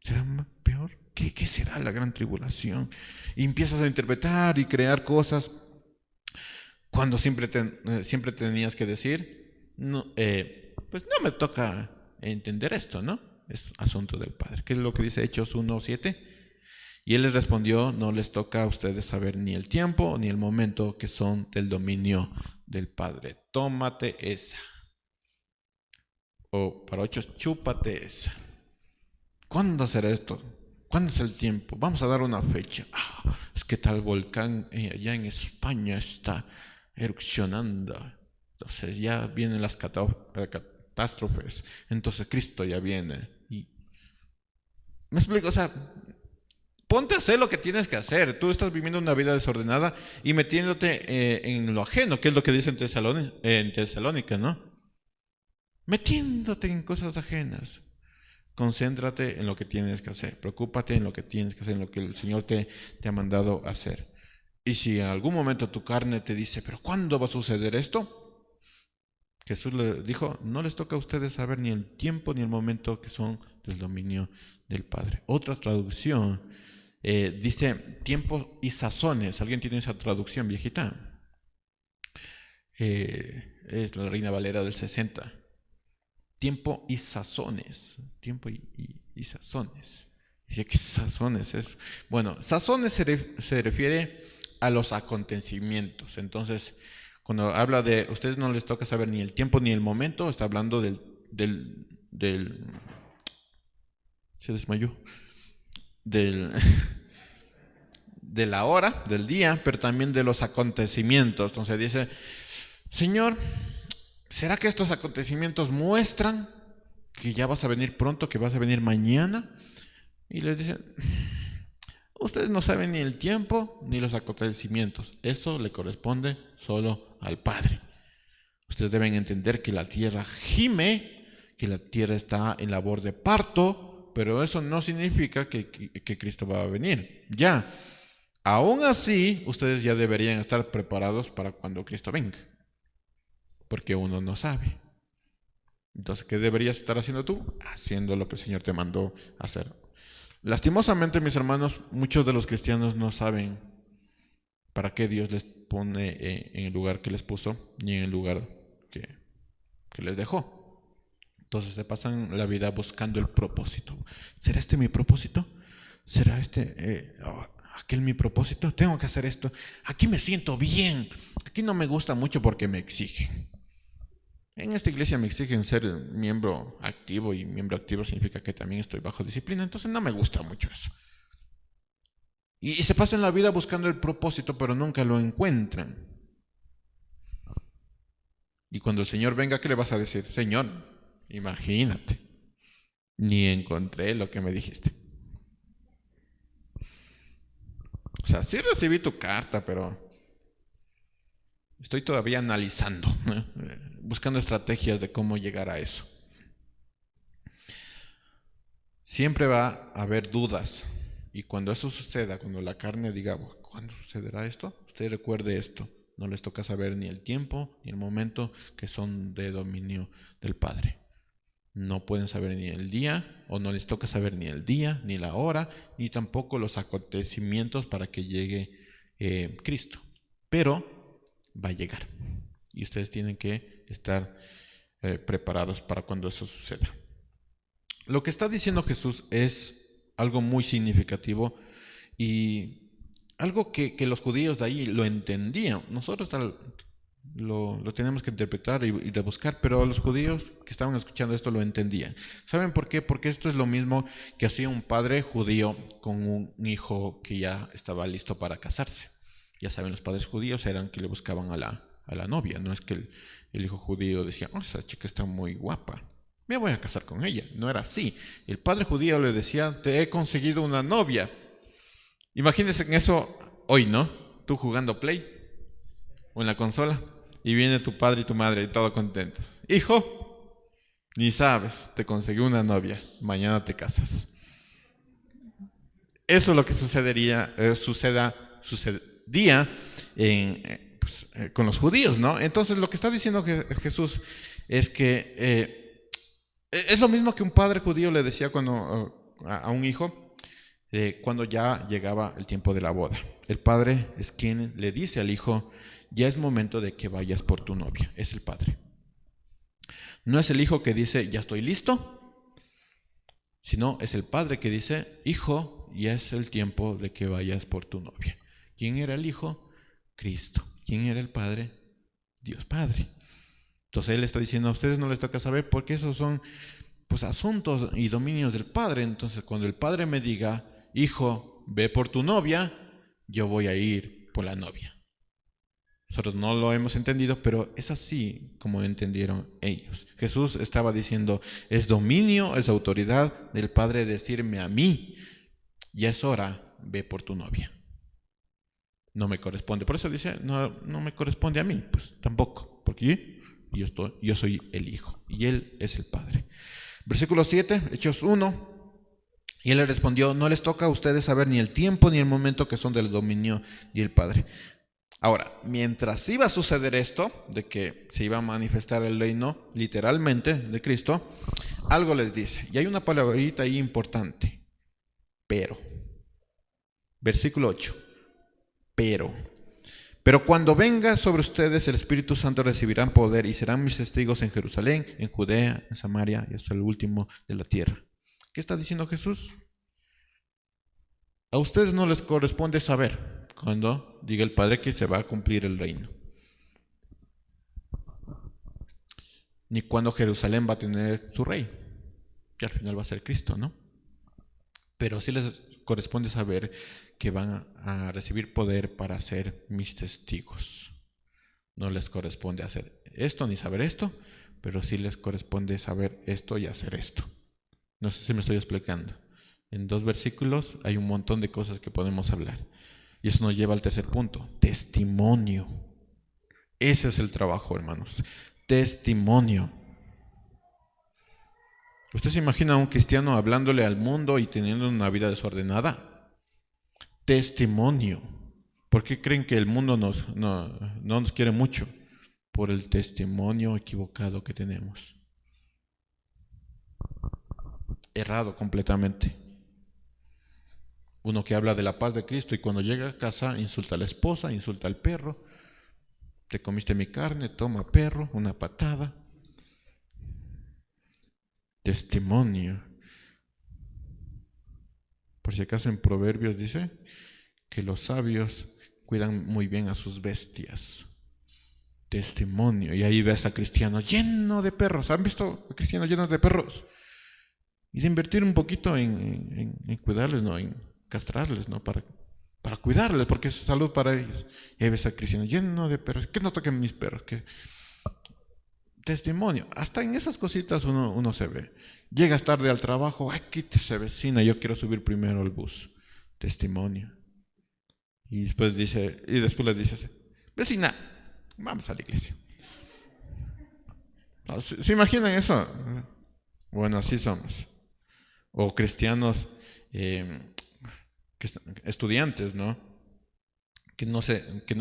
¿Será peor? ¿Qué será la gran tribulación? Y empiezas a interpretar y crear cosas cuando siempre tenías que decir, no, pues no me toca entender esto, ¿no? Es asunto del Padre. ¿Qué es lo que dice Hechos 1:7? Y Él les respondió, no les toca a ustedes saber ni el tiempo ni el momento que son del dominio del Padre. Tómate esa. O para otros, chúpate esa. ¿Cuándo será esto? ¿Cuándo es el tiempo? Vamos a dar una fecha. Es que tal volcán allá en España está erupcionando. Entonces ya vienen las catástrofes. Entonces Cristo ya viene. ¿Me explico? O sea, ponte a hacer lo que tienes que hacer. Tú estás viviendo una vida desordenada y metiéndote en lo ajeno, que es lo que dice en Tesalónica, ¿no? Metiéndote en cosas ajenas. Concéntrate en lo que tienes que hacer. Preocúpate en lo que tienes que hacer, en lo que el Señor te ha mandado a hacer. Y si en algún momento tu carne te dice, ¿pero cuándo va a suceder esto? Jesús le dijo, no les toca a ustedes saber ni el tiempo ni el momento que son del dominio del Padre. Otra traducción dice tiempo y sazones. ¿Alguien tiene esa traducción viejita? Es la Reina Valera del 60. Tiempo y sazones. Tiempo y sazones. Dice que sazones es. Bueno, sazones se refiere a los acontecimientos. Entonces, cuando habla de ustedes no les toca saber ni el tiempo ni el momento, está hablando del se desmayó. De la hora, del día, pero también de los acontecimientos. Entonces dice, Señor, ¿será que estos acontecimientos muestran que ya vas a venir pronto, que vas a venir mañana? Y les dicen, ustedes no saben ni el tiempo ni los acontecimientos. Eso le corresponde solo al Padre. Ustedes deben entender que la tierra gime, que la tierra está en labor de parto, pero eso no significa que Cristo va a venir. Ya, aún así, ustedes ya deberían estar preparados para cuando Cristo venga. Porque uno no sabe. Entonces, ¿qué deberías estar haciendo tú? Haciendo lo que el Señor te mandó hacer. Lastimosamente, mis hermanos, muchos de los cristianos no saben para qué Dios les pone en el lugar que les puso, ni en el lugar que les dejó. Entonces se pasan la vida buscando el propósito. ¿Será este mi propósito? ¿Será aquel mi propósito? Tengo que hacer esto. Aquí me siento bien. Aquí no me gusta mucho porque me exigen. En esta iglesia me exigen ser miembro activo, y miembro activo significa que también estoy bajo disciplina, entonces no me gusta mucho eso. Y se pasan la vida buscando el propósito, pero nunca lo encuentran. Y cuando el Señor venga, ¿qué le vas a decir? Señor, imagínate, ni encontré lo que me dijiste. O sea, sí recibí tu carta, pero estoy todavía analizando, buscando estrategias de cómo llegar a eso. Siempre va a haber dudas. Y cuando eso suceda, cuando la carne diga, ¿cuándo sucederá esto? Usted recuerde esto. No les toca saber ni el tiempo ni el momento que son de dominio del Padre. No pueden saber ni el día, o no les toca saber ni el día, ni la hora, ni tampoco los acontecimientos para que llegue Cristo. Pero va a llegar. Y ustedes tienen que estar preparados para cuando eso suceda. Lo que está diciendo Jesús es algo muy significativo y algo que los judíos de ahí lo entendían. Nosotros lo tenemos que interpretar y rebuscar, pero los judíos que estaban escuchando esto lo entendían. ¿Saben por qué? Porque esto es lo mismo que hacía un padre judío con un hijo que ya estaba listo para casarse. Ya saben, los padres judíos eran que le buscaban a la novia. No es que el hijo judío decía, esa chica está muy guapa, me voy a casar con ella. No era así. El padre judío le decía, te he conseguido una novia. Imagínense en eso hoy, ¿no? Tú jugando Play o en la consola y viene tu padre y tu madre y todo contento. Hijo, ni sabes, te conseguí una novia, mañana te casas. Eso es lo que sucedía con los judíos, ¿no? Entonces lo que está diciendo Jesús es que es lo mismo que un padre judío le decía a un hijo cuando ya llegaba el tiempo de la boda. El padre es quien le dice al hijo, ya es momento de que vayas por tu novia. Es el padre. No es el hijo que dice, ya estoy listo, sino es el padre que dice, hijo, ya es el tiempo de que vayas por tu novia. ¿Quién era el hijo? Cristo. ¿Quién era el padre? Dios Padre. Entonces Él está diciendo, a ustedes no les toca saber porque esos son pues asuntos y dominios del Padre. Entonces cuando el Padre me diga, hijo, ve por tu novia, yo voy a ir por la novia. Nosotros no lo hemos entendido, pero es así como entendieron ellos. Jesús estaba diciendo, es dominio, es autoridad del Padre decirme a mí, ya es hora, ve por tu novia. No me corresponde. Por eso dice, no me corresponde a mí, pues tampoco, porque yo soy el Hijo y Él es el Padre. Versículo 7, Hechos 1. Y Él le respondió, no les toca a ustedes saber ni el tiempo ni el momento que son del dominio y el Padre. Ahora, mientras iba a suceder esto, de que se iba a manifestar el reino literalmente de Cristo, algo les dice. Y hay una palabrita ahí importante. Pero. Versículo 8. Pero cuando venga sobre ustedes el Espíritu Santo recibirán poder y serán mis testigos en Jerusalén, en Judea, en Samaria y hasta el último de la tierra. ¿Qué está diciendo Jesús? A ustedes no les corresponde saber cuando diga el Padre que se va a cumplir el reino, ni cuando Jerusalén va a tener su rey, que al final va a ser Cristo, ¿no? Pero sí les corresponde saber que van a recibir poder para ser mis testigos. No les corresponde hacer esto ni saber esto, pero sí les corresponde saber esto y hacer esto. No sé si me estoy explicando. En 2 versículos hay un montón de cosas que podemos hablar. Y eso nos lleva al tercer punto, testimonio. Ese es el trabajo, hermanos. Testimonio. ¿Usted se imagina a un cristiano hablándole al mundo y teniendo una vida desordenada? Testimonio. ¿Por qué creen que el mundo no nos quiere mucho? Por el testimonio equivocado que tenemos. Errado completamente. Uno que habla de la paz de Cristo y cuando llega a casa insulta a la esposa, insulta al perro. Te comiste mi carne, toma perro, una patada. Testimonio. Por si acaso en Proverbios dice que los sabios cuidan muy bien a sus bestias. Testimonio. Y ahí ves a cristianos llenos de perros. ¿Han visto a cristianos llenos de perros? Y de invertir un poquito en cuidarles, ¿no? En castrarles, ¿no? Para cuidarles, porque es salud para ellos. Y ahí ves a cristianos llenos de perros. Que no toquen mis perros. Que... Testimonio. Hasta en esas cositas uno se ve. Llegas tarde al trabajo. Ay, quítese, vecina, yo quiero subir primero al bus. Testimonio. Y después le dices, vecina, vamos a la iglesia. ¿Se imaginan eso? Bueno, así somos. O cristianos, estudiantes, ¿no? Que no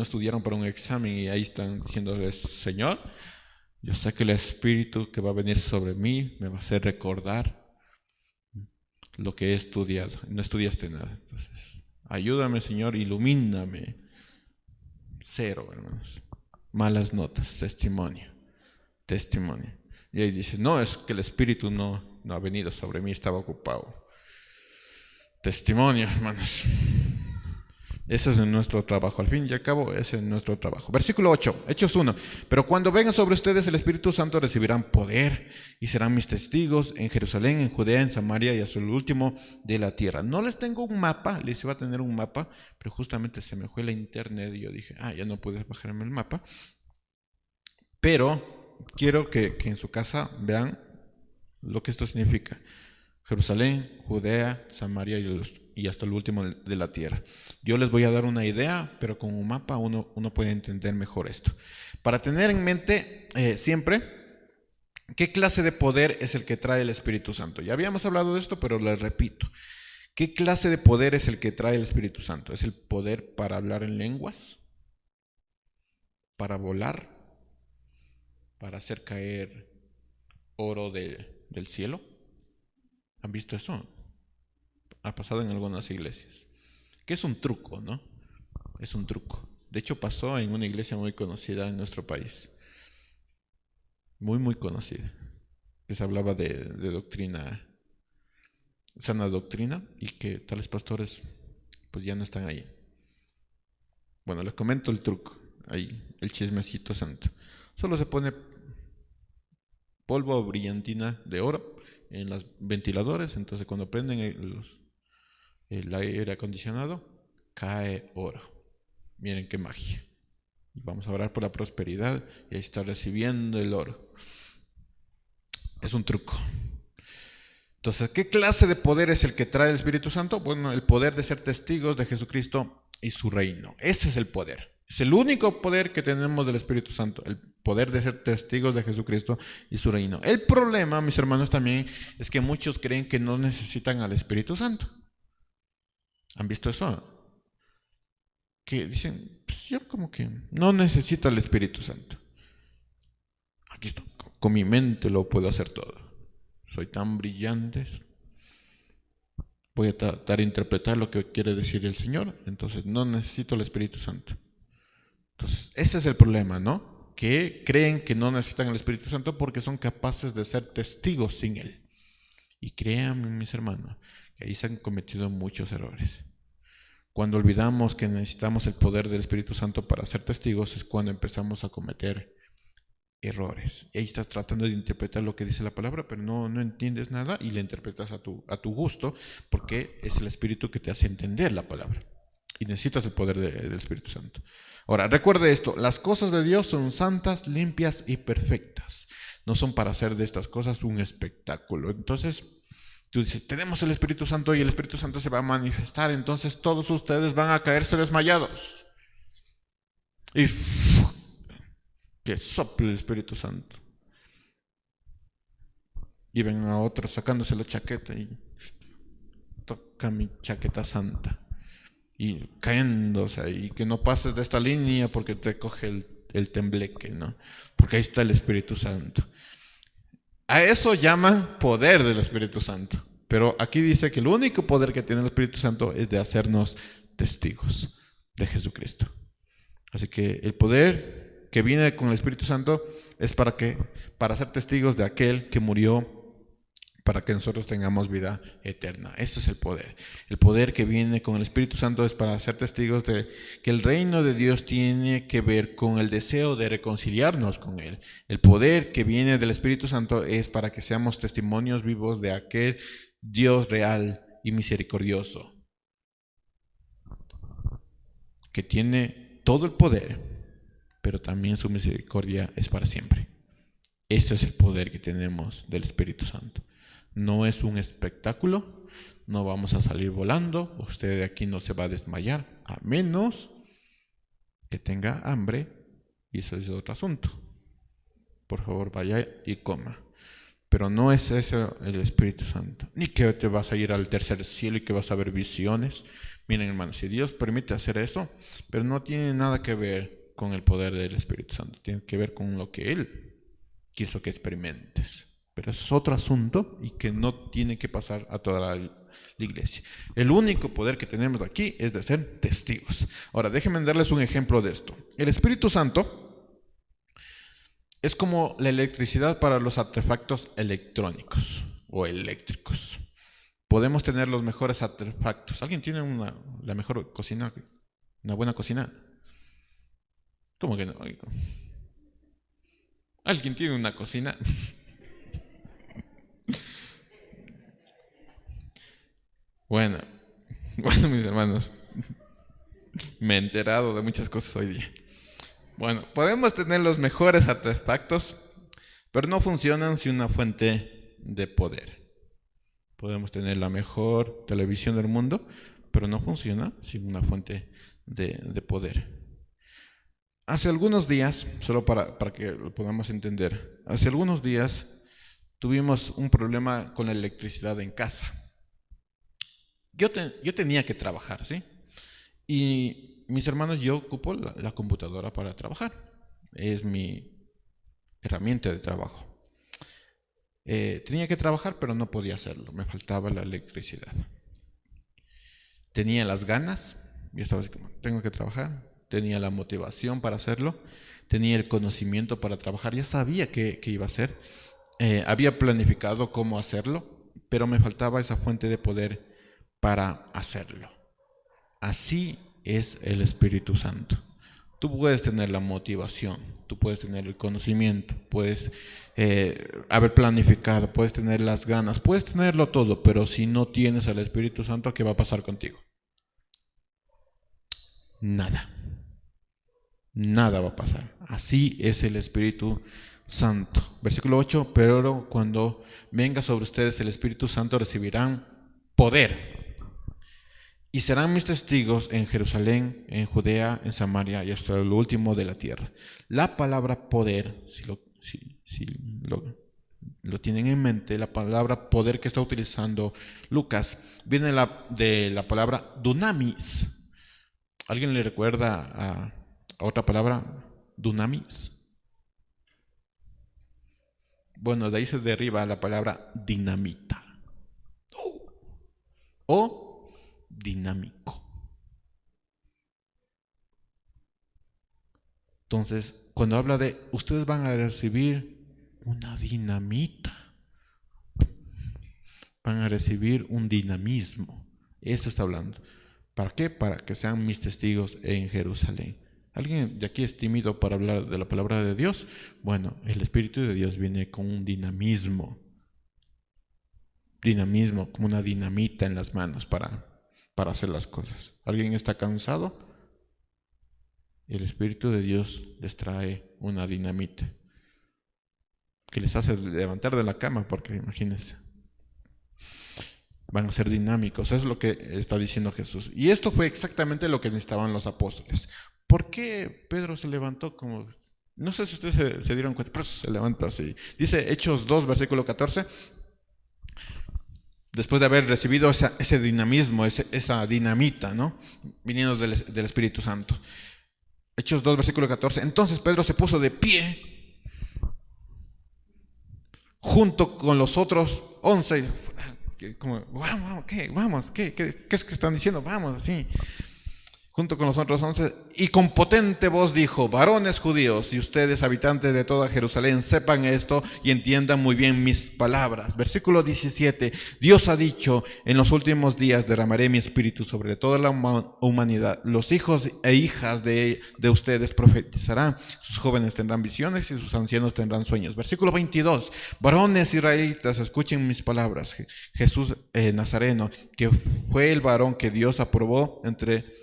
estudiaron para un examen y ahí están diciéndoles, Señor, yo sé que el Espíritu que va a venir sobre mí me va a hacer recordar lo que he estudiado. No estudiaste nada. Entonces, ayúdame, Señor, ilumíname. Cero, hermanos. Malas notas, testimonio. Y ahí dice, no, es que el Espíritu no ha venido sobre mí, estaba ocupado. Testimonio, hermanos. Ese es nuestro trabajo. Al fin y al cabo, ese es nuestro trabajo. Versículo 8, Hechos 1. Pero cuando venga sobre ustedes el Espíritu Santo, recibirán poder y serán mis testigos en Jerusalén, en Judea, en Samaria y hasta el último de la tierra. No les tengo un mapa, les iba a tener un mapa, pero justamente se me fue la internet y yo dije, ya no pude bajarme el mapa. Pero quiero que en su casa vean lo que esto significa. Jerusalén, Judea, Samaria y hasta el último de la tierra. Yo les voy a dar una idea, pero con un mapa uno puede entender mejor esto. Para tener en mente siempre, ¿qué clase de poder es el que trae el Espíritu Santo? Ya habíamos hablado de esto, pero les repito. ¿Qué clase de poder es el que trae el Espíritu Santo? ¿Es el poder para hablar en lenguas? ¿Para volar? ¿Para hacer caer oro del cielo? ¿Han visto eso? Ha pasado en algunas iglesias. Que es un truco, ¿no? Es un truco. De hecho, pasó en una iglesia muy conocida en nuestro país. Muy, muy conocida. Que se hablaba de doctrina, sana doctrina, y que tales pastores pues ya no están ahí. Bueno, les comento el truco, ahí, el chismecito santo. Solo se pone polvo o brillantina de oro en los ventiladores. Entonces cuando prenden el aire acondicionado, cae oro. Miren qué magia. Vamos a orar por la prosperidad y ahí está recibiendo el oro. Es un truco. Entonces, ¿qué clase de poder es el que trae el Espíritu Santo? Bueno, el poder de ser testigos de Jesucristo y su reino. Ese es el poder. Es el único poder que tenemos del Espíritu Santo. El poder de ser testigos de Jesucristo y su reino. El problema, mis hermanos, también es que muchos creen que no necesitan al Espíritu Santo. ¿Han visto eso? Que dicen, pues yo como que no necesito al Espíritu Santo. Aquí está, con mi mente lo puedo hacer todo. Soy tan brillante. Voy a tratar de interpretar lo que quiere decir el Señor. Entonces no necesito el Espíritu Santo. Entonces ese es el problema, ¿no? Que creen que no necesitan el Espíritu Santo porque son capaces de ser testigos sin Él. Y créanme, mis hermanos, que ahí se han cometido muchos errores. Cuando olvidamos que necesitamos el poder del Espíritu Santo para ser testigos es cuando empezamos a cometer errores. Y ahí estás tratando de interpretar lo que dice la palabra, pero no entiendes nada y le interpretas a tu gusto, porque es el Espíritu que te hace entender la palabra. Y necesitas el poder del Espíritu Santo. Ahora, recuerde esto, las cosas de Dios son santas, limpias y perfectas. No son para hacer de estas cosas un espectáculo. Entonces, tú dices, tenemos el Espíritu Santo y el Espíritu Santo se va a manifestar, entonces todos ustedes van a caerse desmayados. Y que sople el Espíritu Santo. Y ven a otros sacándose la chaqueta y toca mi chaqueta santa. Y cayéndose, y que no pases de esta línea porque te coge el tembleque, ¿no? Porque ahí está el Espíritu Santo. A eso llaman poder del Espíritu Santo. Pero aquí dice que el único poder que tiene el Espíritu Santo es de hacernos testigos de Jesucristo. Así que el poder que viene con el Espíritu Santo es para ser testigos de aquel que murió para que nosotros tengamos vida eterna. Ese es el poder. El poder que viene con el Espíritu Santo es para ser testigos de que el reino de Dios tiene que ver con el deseo de reconciliarnos con Él. El poder que viene del Espíritu Santo es para que seamos testimonios vivos de aquel Dios real y misericordioso, que tiene todo el poder, pero también su misericordia es para siempre. Ese es el poder que tenemos del Espíritu Santo. No es un espectáculo, no vamos a salir volando, usted de aquí no se va a desmayar, a menos que tenga hambre, y eso es otro asunto. Por favor, vaya y coma. Pero no es eso el Espíritu Santo, ni que te vas a ir al tercer cielo y que vas a ver visiones. Miren, hermanos, si Dios permite hacer eso, pero no tiene nada que ver con el poder del Espíritu Santo, tiene que ver con lo que Él quiso que experimentes. Pero es otro asunto y que no tiene que pasar a toda la iglesia. El único poder que tenemos aquí es de ser testigos. Ahora, déjenme darles un ejemplo de esto. El Espíritu Santo es como la electricidad para los artefactos electrónicos o eléctricos. Podemos tener los mejores artefactos. ¿Alguien tiene la mejor cocina? ¿Una buena cocina? ¿Cómo que no? ¿Alguien tiene una cocina? Bueno, mis hermanos, me he enterado de muchas cosas hoy día. Bueno, podemos tener los mejores artefactos, pero no funcionan sin una fuente de poder. Podemos tener la mejor televisión del mundo, pero no funciona sin una fuente de poder. Hace algunos días, solo para que lo podamos entender, hace algunos días tuvimos un problema con la electricidad en casa. Yo tenía que trabajar, ¿sí? Y mis hermanos, yo ocupo la computadora para trabajar. Es mi herramienta de trabajo. Tenía que trabajar, pero no podía hacerlo. Me faltaba la electricidad. Tenía las ganas. Yo estaba así como, tengo que trabajar. Tenía la motivación para hacerlo. Tenía el conocimiento para trabajar. Ya sabía qué iba a hacer. Había planificado cómo hacerlo, pero me faltaba esa fuente de poder para hacerlo. Así es el Espíritu Santo. Tú puedes tener la motivación, tú puedes tener el conocimiento, puedes haber planificado, puedes tener las ganas, puedes tenerlo todo, pero si no tienes al Espíritu Santo, ¿qué va a pasar contigo? Nada. Nada va a pasar. Así es el Espíritu Santo. Versículo 8, pero cuando venga sobre ustedes el Espíritu Santo recibirán poder. Y serán mis testigos en Jerusalén, en Judea, en Samaria y hasta lo último de la tierra. La palabra poder, si lo tienen en mente, la palabra poder que está utilizando Lucas viene de la palabra dunamis. ¿Alguien le recuerda a otra palabra? Dunamis. Bueno, de ahí se deriva la palabra dinamita o dinámico. Entonces, cuando habla de ustedes van a recibir una dinamita, van a recibir un dinamismo, eso está hablando. ¿Para qué? Para que sean mis testigos en Jerusalén. ¿Alguien de aquí es tímido para hablar de la palabra de Dios? Bueno, el Espíritu de Dios viene con un dinamismo, como una dinamita en las manos para hacer las cosas. ¿Alguien está cansado? El Espíritu de Dios les trae una dinamita que les hace levantar de la cama, porque imagínense, van a ser dinámicos. Eso es lo que está diciendo Jesús. Y esto fue exactamente lo que necesitaban los apóstoles. ¿Por qué Pedro se levantó como? No sé si ustedes se dieron cuenta, pero se levanta así. Dice Hechos 2, versículo 14. Después de haber recibido ese dinamismo, esa dinamita, ¿no? Viniendo del Espíritu Santo. Hechos 2, versículo 14. Entonces Pedro se puso de pie junto con los otros 11. Como, vamos, ¿qué es que están diciendo? Vamos, así. Junto con los otros 11, y con potente voz dijo: varones judíos y ustedes habitantes de toda Jerusalén, sepan esto y entiendan muy bien mis palabras. Versículo 17, Dios ha dicho: en los últimos días derramaré mi espíritu sobre toda la humanidad. Los hijos e hijas de ustedes profetizarán, sus jóvenes tendrán visiones y sus ancianos tendrán sueños. Versículo 22, varones israelitas, escuchen mis palabras. Jesús Nazareno, que fue el varón que Dios aprobó entre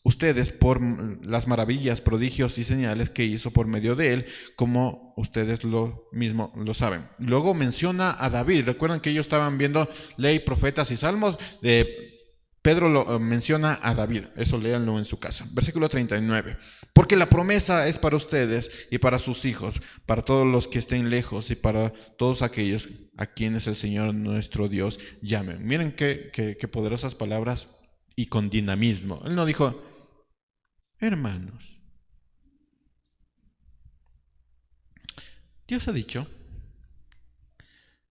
ustedes por las maravillas, prodigios y señales que hizo por medio de él, como ustedes lo mismo lo saben. Luego menciona a David. Recuerdan que ellos estaban viendo ley, profetas y salmos. Pedro lo menciona a David. Eso léanlo en su casa. Versículo 39. Porque la promesa es para ustedes y para sus hijos, para todos los que estén lejos y para todos aquellos a quienes el Señor nuestro Dios llame. Miren qué poderosas palabras y con dinamismo. Él no dijo: hermanos, Dios ha dicho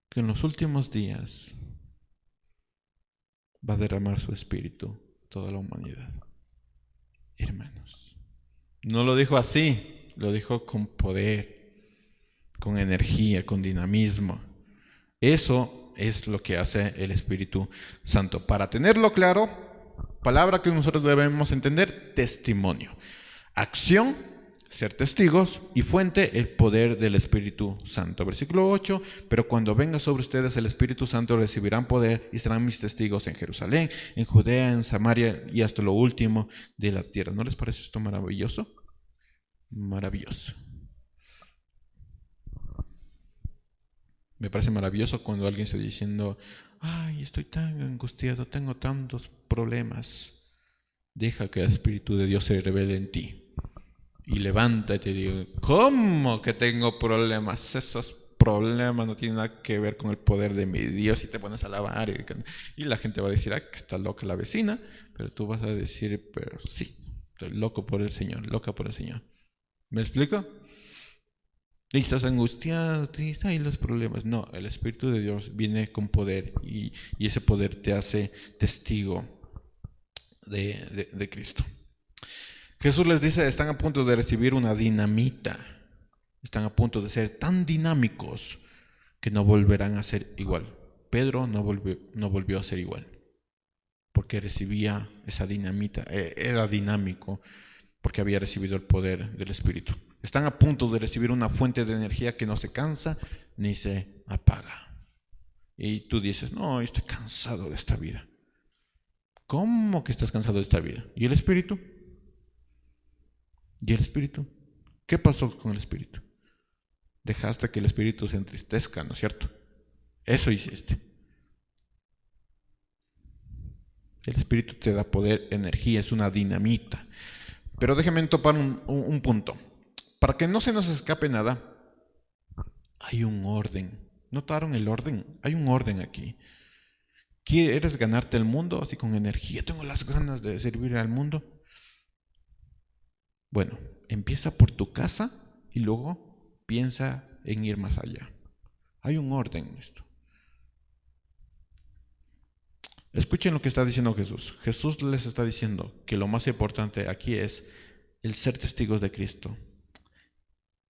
que en los últimos días va a derramar su espíritu a toda la humanidad. Hermanos, no lo dijo así, lo dijo con poder, con energía, con dinamismo. Eso es lo que hace el Espíritu Santo. Para tenerlo claro, palabra que nosotros debemos entender: testimonio, acción, ser testigos, y fuente, el poder del Espíritu Santo. Versículo 8, pero cuando venga sobre ustedes el Espíritu Santo recibirán poder y serán mis testigos en Jerusalén, en Judea, en Samaria y hasta lo último de la tierra. ¿No les parece esto maravilloso? Maravilloso. Me parece maravilloso cuando alguien está diciendo: ay, estoy tan angustiado, tengo tantos problemas. Deja que el Espíritu de Dios se revele en ti. Y levántate y digo: ¿cómo que tengo problemas? Esos problemas no tienen nada que ver con el poder de mi Dios. Y te pones a alabar y la gente va a decir: que está loca la vecina. Pero tú vas a decir: pero sí, estoy loco por el Señor, loca por el Señor. ¿Me explico? Y estás angustiado, hay los problemas. No, el Espíritu de Dios viene con poder y ese poder te hace testigo de Cristo. Jesús les dice: están a punto de recibir una dinamita. Están a punto de ser tan dinámicos que no volverán a ser igual. Pedro no volvió a ser igual, porque recibía esa dinamita, era dinámico. porque había recibido el poder del Espíritu. Están a punto de recibir una fuente de energía que no se cansa ni se apaga. Y tú dices, no, estoy cansado de esta vida. ¿Cómo que estás cansado de esta vida? ¿Y el Espíritu? ¿Y el Espíritu? ¿Qué pasó con el Espíritu? Dejaste que el Espíritu se entristezca, ¿no es cierto? Eso hiciste. El Espíritu te da poder, energía, es una dinamita. Pero déjame topar un punto. Para que no se nos escape nada, hay un orden. ¿Notaron el orden? Hay un orden aquí. ¿Quieres ganarte el mundo así con energía? Tengo las ganas de servir al mundo. Bueno, empieza por tu casa y luego piensa en ir más allá. Hay un orden en esto. Escuchen lo que está diciendo Jesús. Jesús les está diciendo que lo más importante aquí es el ser testigos de Cristo.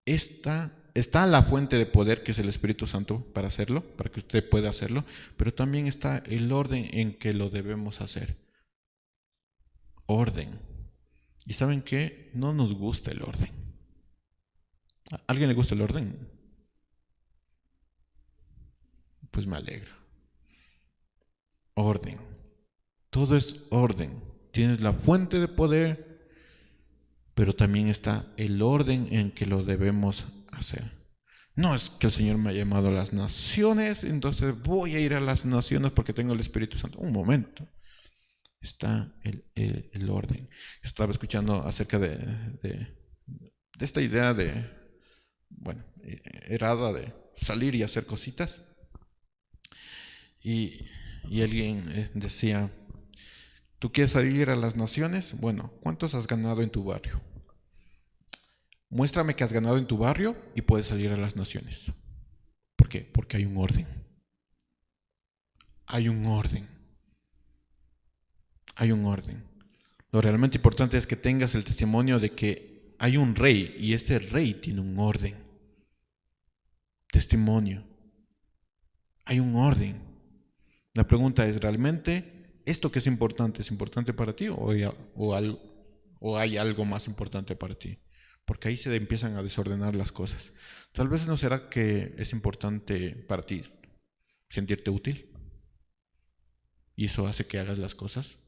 Está la fuente de poder, que es el Espíritu Santo, para hacerlo, para que usted pueda hacerlo, pero también está el orden en que lo debemos hacer. Orden. ¿Y saben qué? No nos gusta el orden. ¿A alguien le gusta el orden? Pues me alegro. Orden. Todo es orden. Tienes la fuente de poder, pero también está el orden en que lo debemos hacer. No es que el Señor me ha llamado a las naciones, entonces voy a ir a las naciones porque tengo el Espíritu Santo. Un momento. Está el orden. Estaba escuchando acerca de esta idea errada de salir y hacer cositas. Y alguien decía, ¿tú quieres salir a las naciones? Bueno, ¿cuántos has ganado en tu barrio? Muéstrame que has ganado en tu barrio y puedes salir a las naciones. ¿Por qué? Porque hay un orden. Hay un orden. Hay un orden. Lo realmente importante es que tengas el testimonio de que hay un rey y este rey tiene un orden. Testimonio. Hay un orden. La pregunta es, ¿realmente esto que es importante para ti o hay algo más importante para ti? Porque ahí se empiezan a desordenar las cosas. Tal vez no será que es importante para ti sentirte útil y eso hace que hagas las cosas,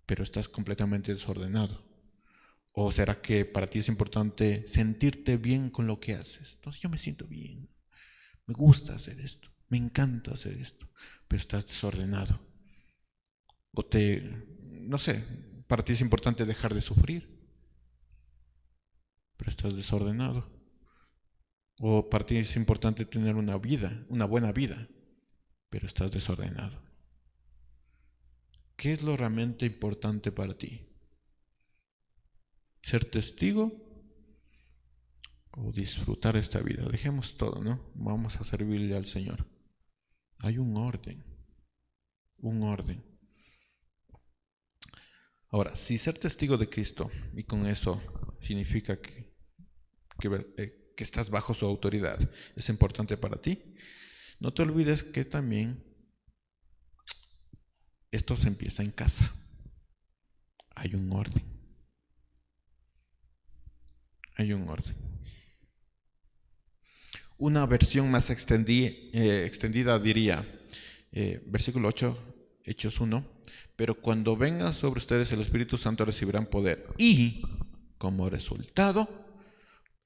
pero estás completamente desordenado. ¿O será que para ti es importante sentirte bien con lo que haces? Entonces yo me siento bien, me gusta hacer esto, me encanta hacer esto, pero estás desordenado. O no sé, para ti es importante dejar de sufrir, pero estás desordenado. O para ti es importante tener una buena vida, pero estás desordenado. ¿Qué es lo realmente importante para ti? ¿Ser testigo o disfrutar esta vida? Dejemos todo, ¿no? Vamos a servirle al Señor. Hay un orden. Un orden. Ahora, si ser testigo de Cristo, y con eso significa que estás bajo su autoridad, es importante para ti, no te olvides que también esto se empieza en casa. Hay un orden. Hay un orden. Una versión más extendida diría, versículo 8, Hechos 1, pero cuando venga sobre ustedes el Espíritu Santo recibirán poder y como resultado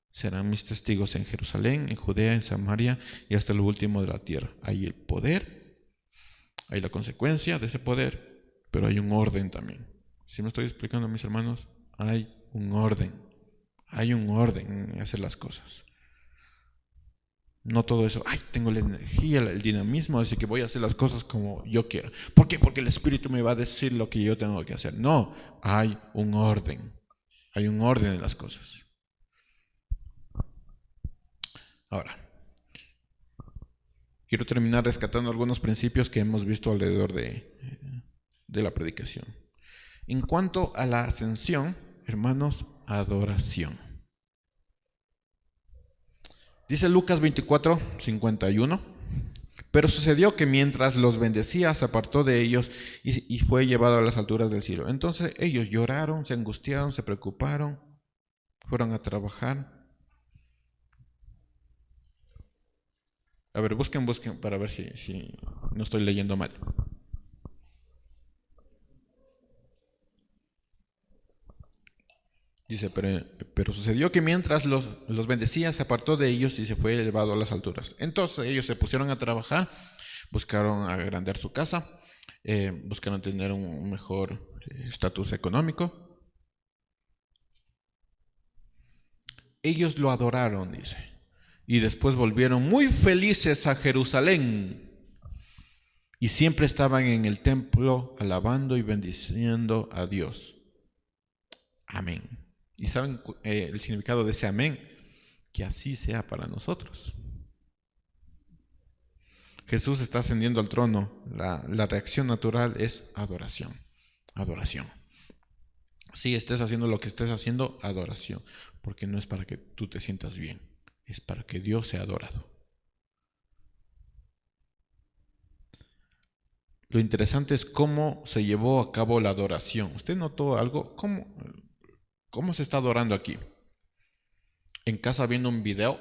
serán mis testigos en Jerusalén, en Judea, en Samaria y hasta lo último de la tierra. Hay el poder, hay la consecuencia de ese poder, pero hay un orden también. ¿Sí me estoy explicando, mis hermanos? Hay un orden. Hay un orden en hacer las cosas. No todo eso, tengo la energía, el dinamismo, así que voy a hacer las cosas como yo quiero. ¿Por qué? Porque el Espíritu me va a decir lo que yo tengo que hacer. No, hay un orden. Hay un orden en las cosas. Ahora, quiero terminar rescatando algunos principios que hemos visto alrededor de la predicación. En cuanto a la ascensión, hermanos, adoración. Dice Lucas 24:51, Pero sucedió que mientras los bendecía, se apartó de ellos y fue llevado a las alturas del cielo. Entonces ellos lloraron, se angustiaron, se preocuparon, fueron a trabajar. A ver, busquen para ver si no estoy leyendo mal. Dice, pero sucedió que mientras los bendecía, se apartó de ellos y se fue llevado a las alturas. Entonces ellos se pusieron a trabajar, buscaron agrandar su casa, buscaron tener un mejor estatus económico. Ellos lo adoraron, dice, y después volvieron muy felices a Jerusalén. Y siempre estaban en el templo alabando y bendiciendo a Dios. Amén. ¿Y saben el significado de ese amén? Que así sea para nosotros. Jesús está ascendiendo al trono. La reacción natural es adoración. Adoración. Si estés haciendo lo que estés haciendo, adoración. Porque no es para que tú te sientas bien. Es para que Dios sea adorado. Lo interesante es cómo se llevó a cabo la adoración. ¿Usted notó algo? ¿Cómo se está adorando aquí? ¿En casa viendo un video?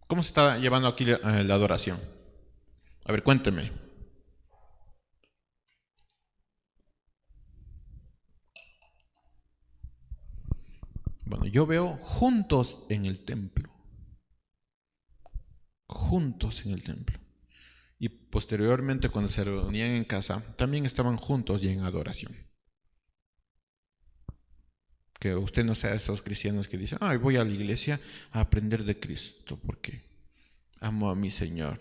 ¿Cómo se está llevando aquí la adoración? A ver, cuénteme. Bueno, yo veo juntos en el templo. Juntos en el templo. Y posteriormente, cuando se reunían en casa, también estaban juntos y en adoración. Que usted no sea esos cristianos que dicen, ay, voy a la iglesia a aprender de Cristo porque amo a mi Señor.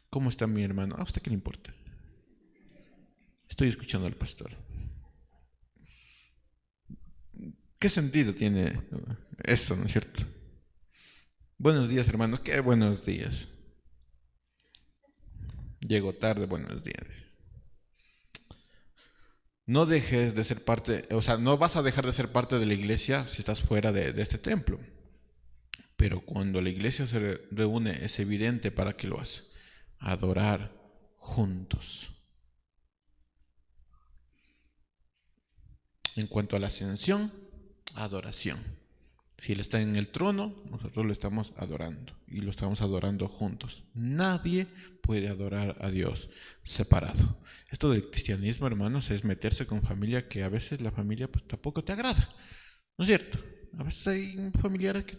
¿Cómo está mi hermano? ¿A usted qué le importa? Estoy escuchando al pastor. ¿Qué sentido tiene esto, no es cierto? Buenos días, hermanos. ¿Qué buenos días? Llego tarde, buenos días. No dejes de ser parte, o sea, no vas a dejar de ser parte de la iglesia si estás fuera de este templo. Pero cuando la iglesia se reúne, es evidente para qué lo hace. Adorar juntos. En cuanto a la ascensión, adoración. Si Él está en el trono, nosotros lo estamos adorando. Y lo estamos adorando juntos. Nadie puede adorar a Dios separado. Esto del cristianismo, hermanos, es meterse con familia que a veces la familia pues tampoco te agrada. ¿No es cierto? A veces hay familiares que...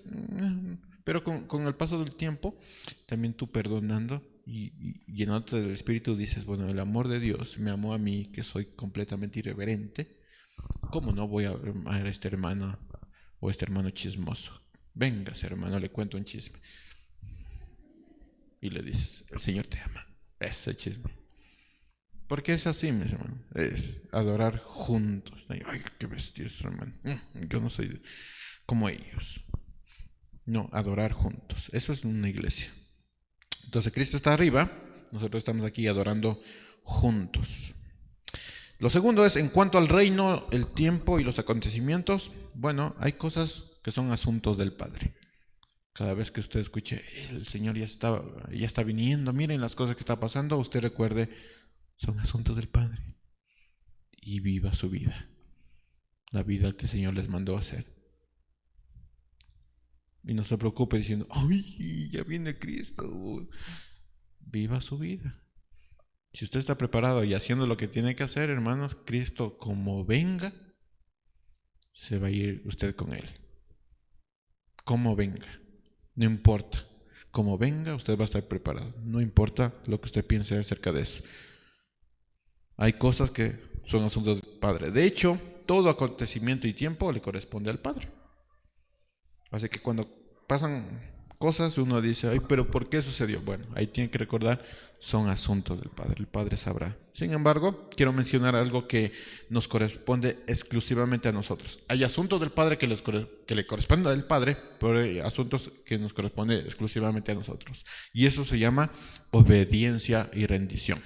Pero con el paso del tiempo, también tú perdonando y llenándote del Espíritu dices, bueno, el amor de Dios me amó a mí, que soy completamente irreverente. ¿Cómo no voy a amar a este hermano o este hermano chismoso? Véngase, hermano, le cuento un chisme. Y le dices, el Señor te ama. Ese chisme. Porque es así, mis hermanos. Es adorar juntos. Ay, qué vestidos, hermano. Yo no soy como ellos. No, adorar juntos. Eso es una iglesia. Entonces Cristo está arriba. Nosotros estamos aquí adorando juntos. Lo segundo es, en cuanto al reino, el tiempo y los acontecimientos, bueno, hay cosas que son asuntos del Padre. Cada vez que usted escuche, el Señor ya está viniendo, miren las cosas que está pasando, usted recuerde, son asuntos del Padre. Y viva su vida, la vida que el Señor les mandó a hacer. Y no se preocupe diciendo, ¡ay, ya viene Cristo! Viva su vida. Si usted está preparado y haciendo lo que tiene que hacer, hermanos, Cristo como venga, se va a ir usted con Él. Como venga, no importa. Como venga, usted va a estar preparado. No importa lo que usted piense acerca de eso. Hay cosas que son asuntos del Padre. De hecho, todo acontecimiento y tiempo le corresponde al Padre. Así que cuando pasan cosas, uno dice, ay, pero ¿por qué sucedió? Bueno, ahí tiene que recordar, son asuntos del Padre, el Padre sabrá. Sin embargo, quiero mencionar algo que nos corresponde exclusivamente a nosotros. Hay asuntos del Padre que le corresponden al Padre, pero hay asuntos que nos corresponden exclusivamente a nosotros. Y eso se llama obediencia y rendición.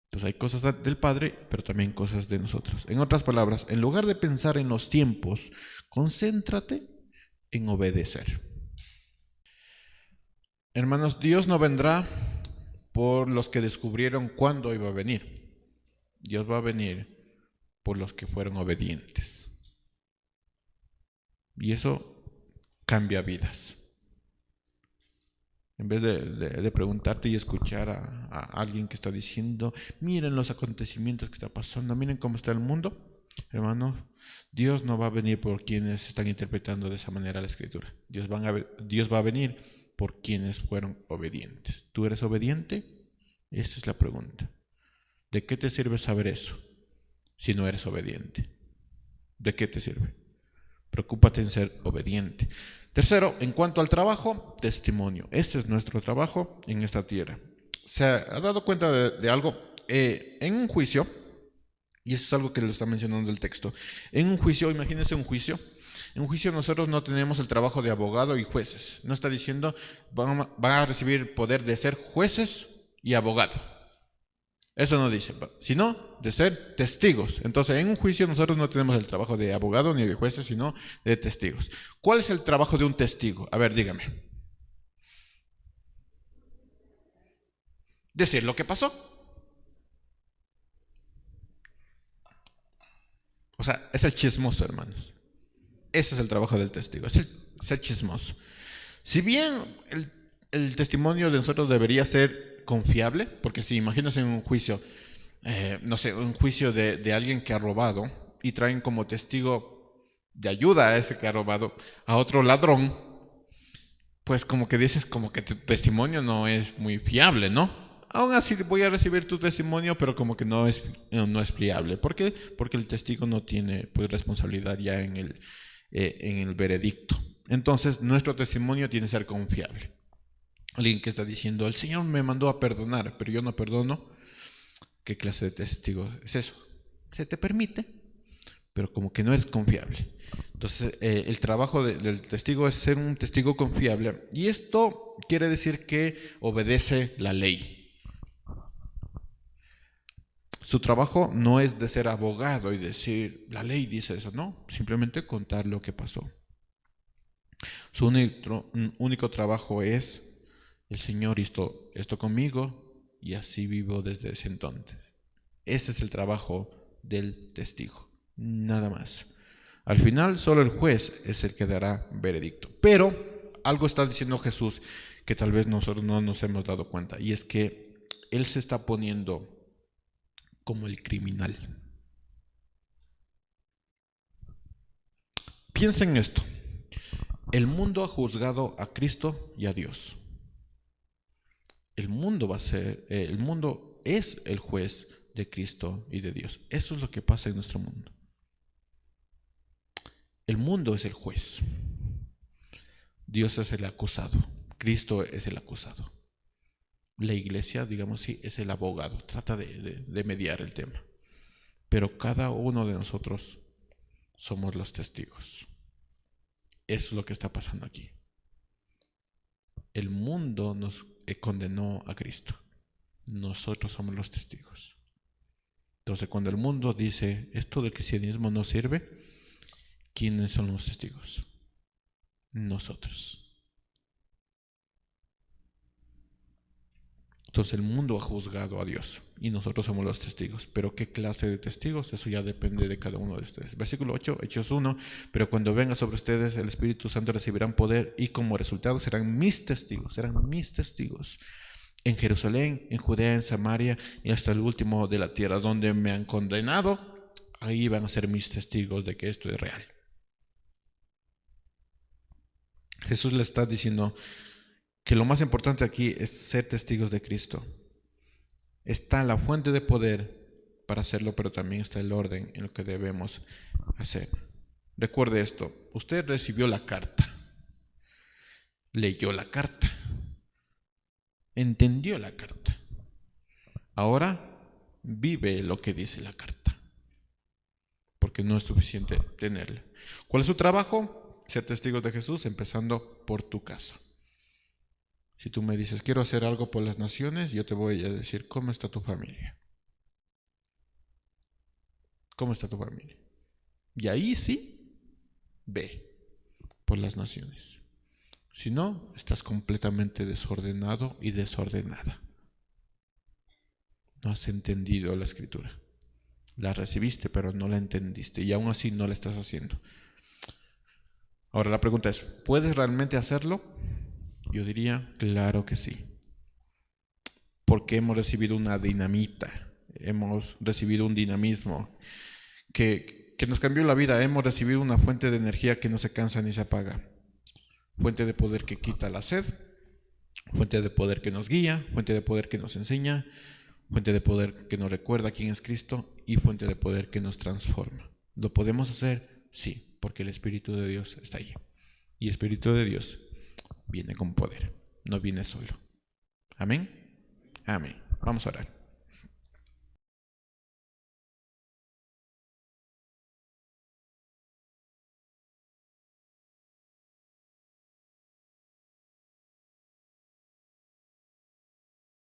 Entonces hay cosas del Padre, pero también cosas de nosotros. En otras palabras, en lugar de pensar en los tiempos, concéntrate en obedecer. Hermanos, Dios no vendrá por los que descubrieron cuándo iba a venir. Dios va a venir por los que fueron obedientes. Y eso cambia vidas. En vez de preguntarte y escuchar a alguien que está diciendo, miren los acontecimientos que está pasando, miren cómo está el mundo, hermanos, Dios no va a venir por quienes están interpretando de esa manera la Escritura. Dios va a venir por quienes fueron obedientes. ¿Tú eres obediente? Esa es la pregunta. ¿De qué te sirve saber eso si no eres obediente? ¿De qué te sirve? Preocúpate en ser obediente. Tercero, en cuanto al trabajo, testimonio. Ese es nuestro trabajo en esta tierra. ¿Se ha dado cuenta de algo? En un juicio, y eso es algo que lo está mencionando el texto, en un juicio, imagínense un juicio. En un juicio nosotros no tenemos el trabajo de abogado y jueces. No está diciendo van a recibir poder de ser jueces y abogado. Eso no dice, sino de ser testigos. Entonces, en un juicio nosotros no tenemos el trabajo de abogado ni de jueces, sino de testigos. ¿Cuál es el trabajo de un testigo? A ver, dígame. Decir lo que pasó. O sea, es el chismoso, hermanos. Ese es el trabajo del testigo, es el ser chismoso. Si bien el testimonio de nosotros debería ser confiable, porque si imagínense en un juicio, no sé, un juicio de alguien que ha robado y traen como testigo de ayuda a ese que ha robado a otro ladrón, pues como que dices como que tu testimonio no es muy fiable, ¿no? Aún así voy a recibir tu testimonio, pero como que no es fiable. ¿Por qué? Porque el testigo no tiene pues responsabilidad ya en el veredicto. Entonces, nuestro testimonio tiene que ser confiable. Alguien que está diciendo, el Señor me mandó a perdonar, pero yo no perdono. ¿Qué clase de testigo es eso? Se te permite, pero como que no eres confiable. Entonces, el trabajo del testigo es ser un testigo confiable. Y esto quiere decir que obedece la ley. Su trabajo no es de ser abogado y decir, la ley dice eso, no, simplemente contar lo que pasó. Su único trabajo es, el Señor hizo esto conmigo y así vivo desde ese entonces. Ese es el trabajo del testigo, nada más. Al final, solo el juez es el que dará veredicto. Pero algo está diciendo Jesús que tal vez nosotros no nos hemos dado cuenta, y es que Él se está poniendo como el criminal. Piensen en esto. El mundo ha juzgado a Cristo y a Dios. El mundo es el juez de Cristo y de Dios. Eso es lo que pasa en nuestro mundo. El mundo es el juez. Dios es el acusado. Cristo es el acusado. La iglesia, digamos así, es el abogado. Trata de mediar el tema. Pero cada uno de nosotros somos los testigos. Eso es lo que está pasando aquí. El mundo nos condenó a Cristo. Nosotros somos los testigos. Entonces, cuando el mundo dice esto del cristianismo no sirve, ¿quiénes son los testigos? Nosotros. Entonces el mundo ha juzgado a Dios y nosotros somos los testigos. Pero ¿qué clase de testigos? Eso ya depende de cada uno de ustedes. Versículo 8, Hechos 1, pero cuando venga sobre ustedes el Espíritu Santo recibirán poder y como resultado serán mis testigos en Jerusalén, en Judea, en Samaria y hasta el último de la tierra. Donde me han condenado, ahí van a ser mis testigos de que esto es real. Jesús le está diciendo que lo más importante aquí es ser testigos de Cristo. Está la fuente de poder para hacerlo, pero también está el orden en lo que debemos hacer. Recuerde esto, usted recibió la carta, leyó la carta, entendió la carta. Ahora vive lo que dice la carta, porque no es suficiente tenerla. ¿Cuál es su trabajo? Ser testigos de Jesús, empezando por tu casa. Si tú me dices, quiero hacer algo por las naciones, yo te voy a decir, ¿cómo está tu familia? ¿Cómo está tu familia? Y ahí sí, ve por las naciones. Si no, estás completamente desordenado y desordenada. No has entendido la Escritura. La recibiste, pero no la entendiste y aún así no la estás haciendo. Ahora la pregunta es, ¿puedes realmente hacerlo? Yo diría, claro que sí. Porque hemos recibido una dinamita, hemos recibido un dinamismo que nos cambió la vida. Hemos recibido una fuente de energía que no se cansa ni se apaga. Fuente de poder que quita la sed, fuente de poder que nos guía, fuente de poder que nos enseña, fuente de poder que nos recuerda quién es Cristo y fuente de poder que nos transforma. ¿Lo podemos hacer? Sí, porque el Espíritu de Dios está ahí. Y el Espíritu de Dios viene con poder, no viene solo. Amén. Amén. Vamos a orar.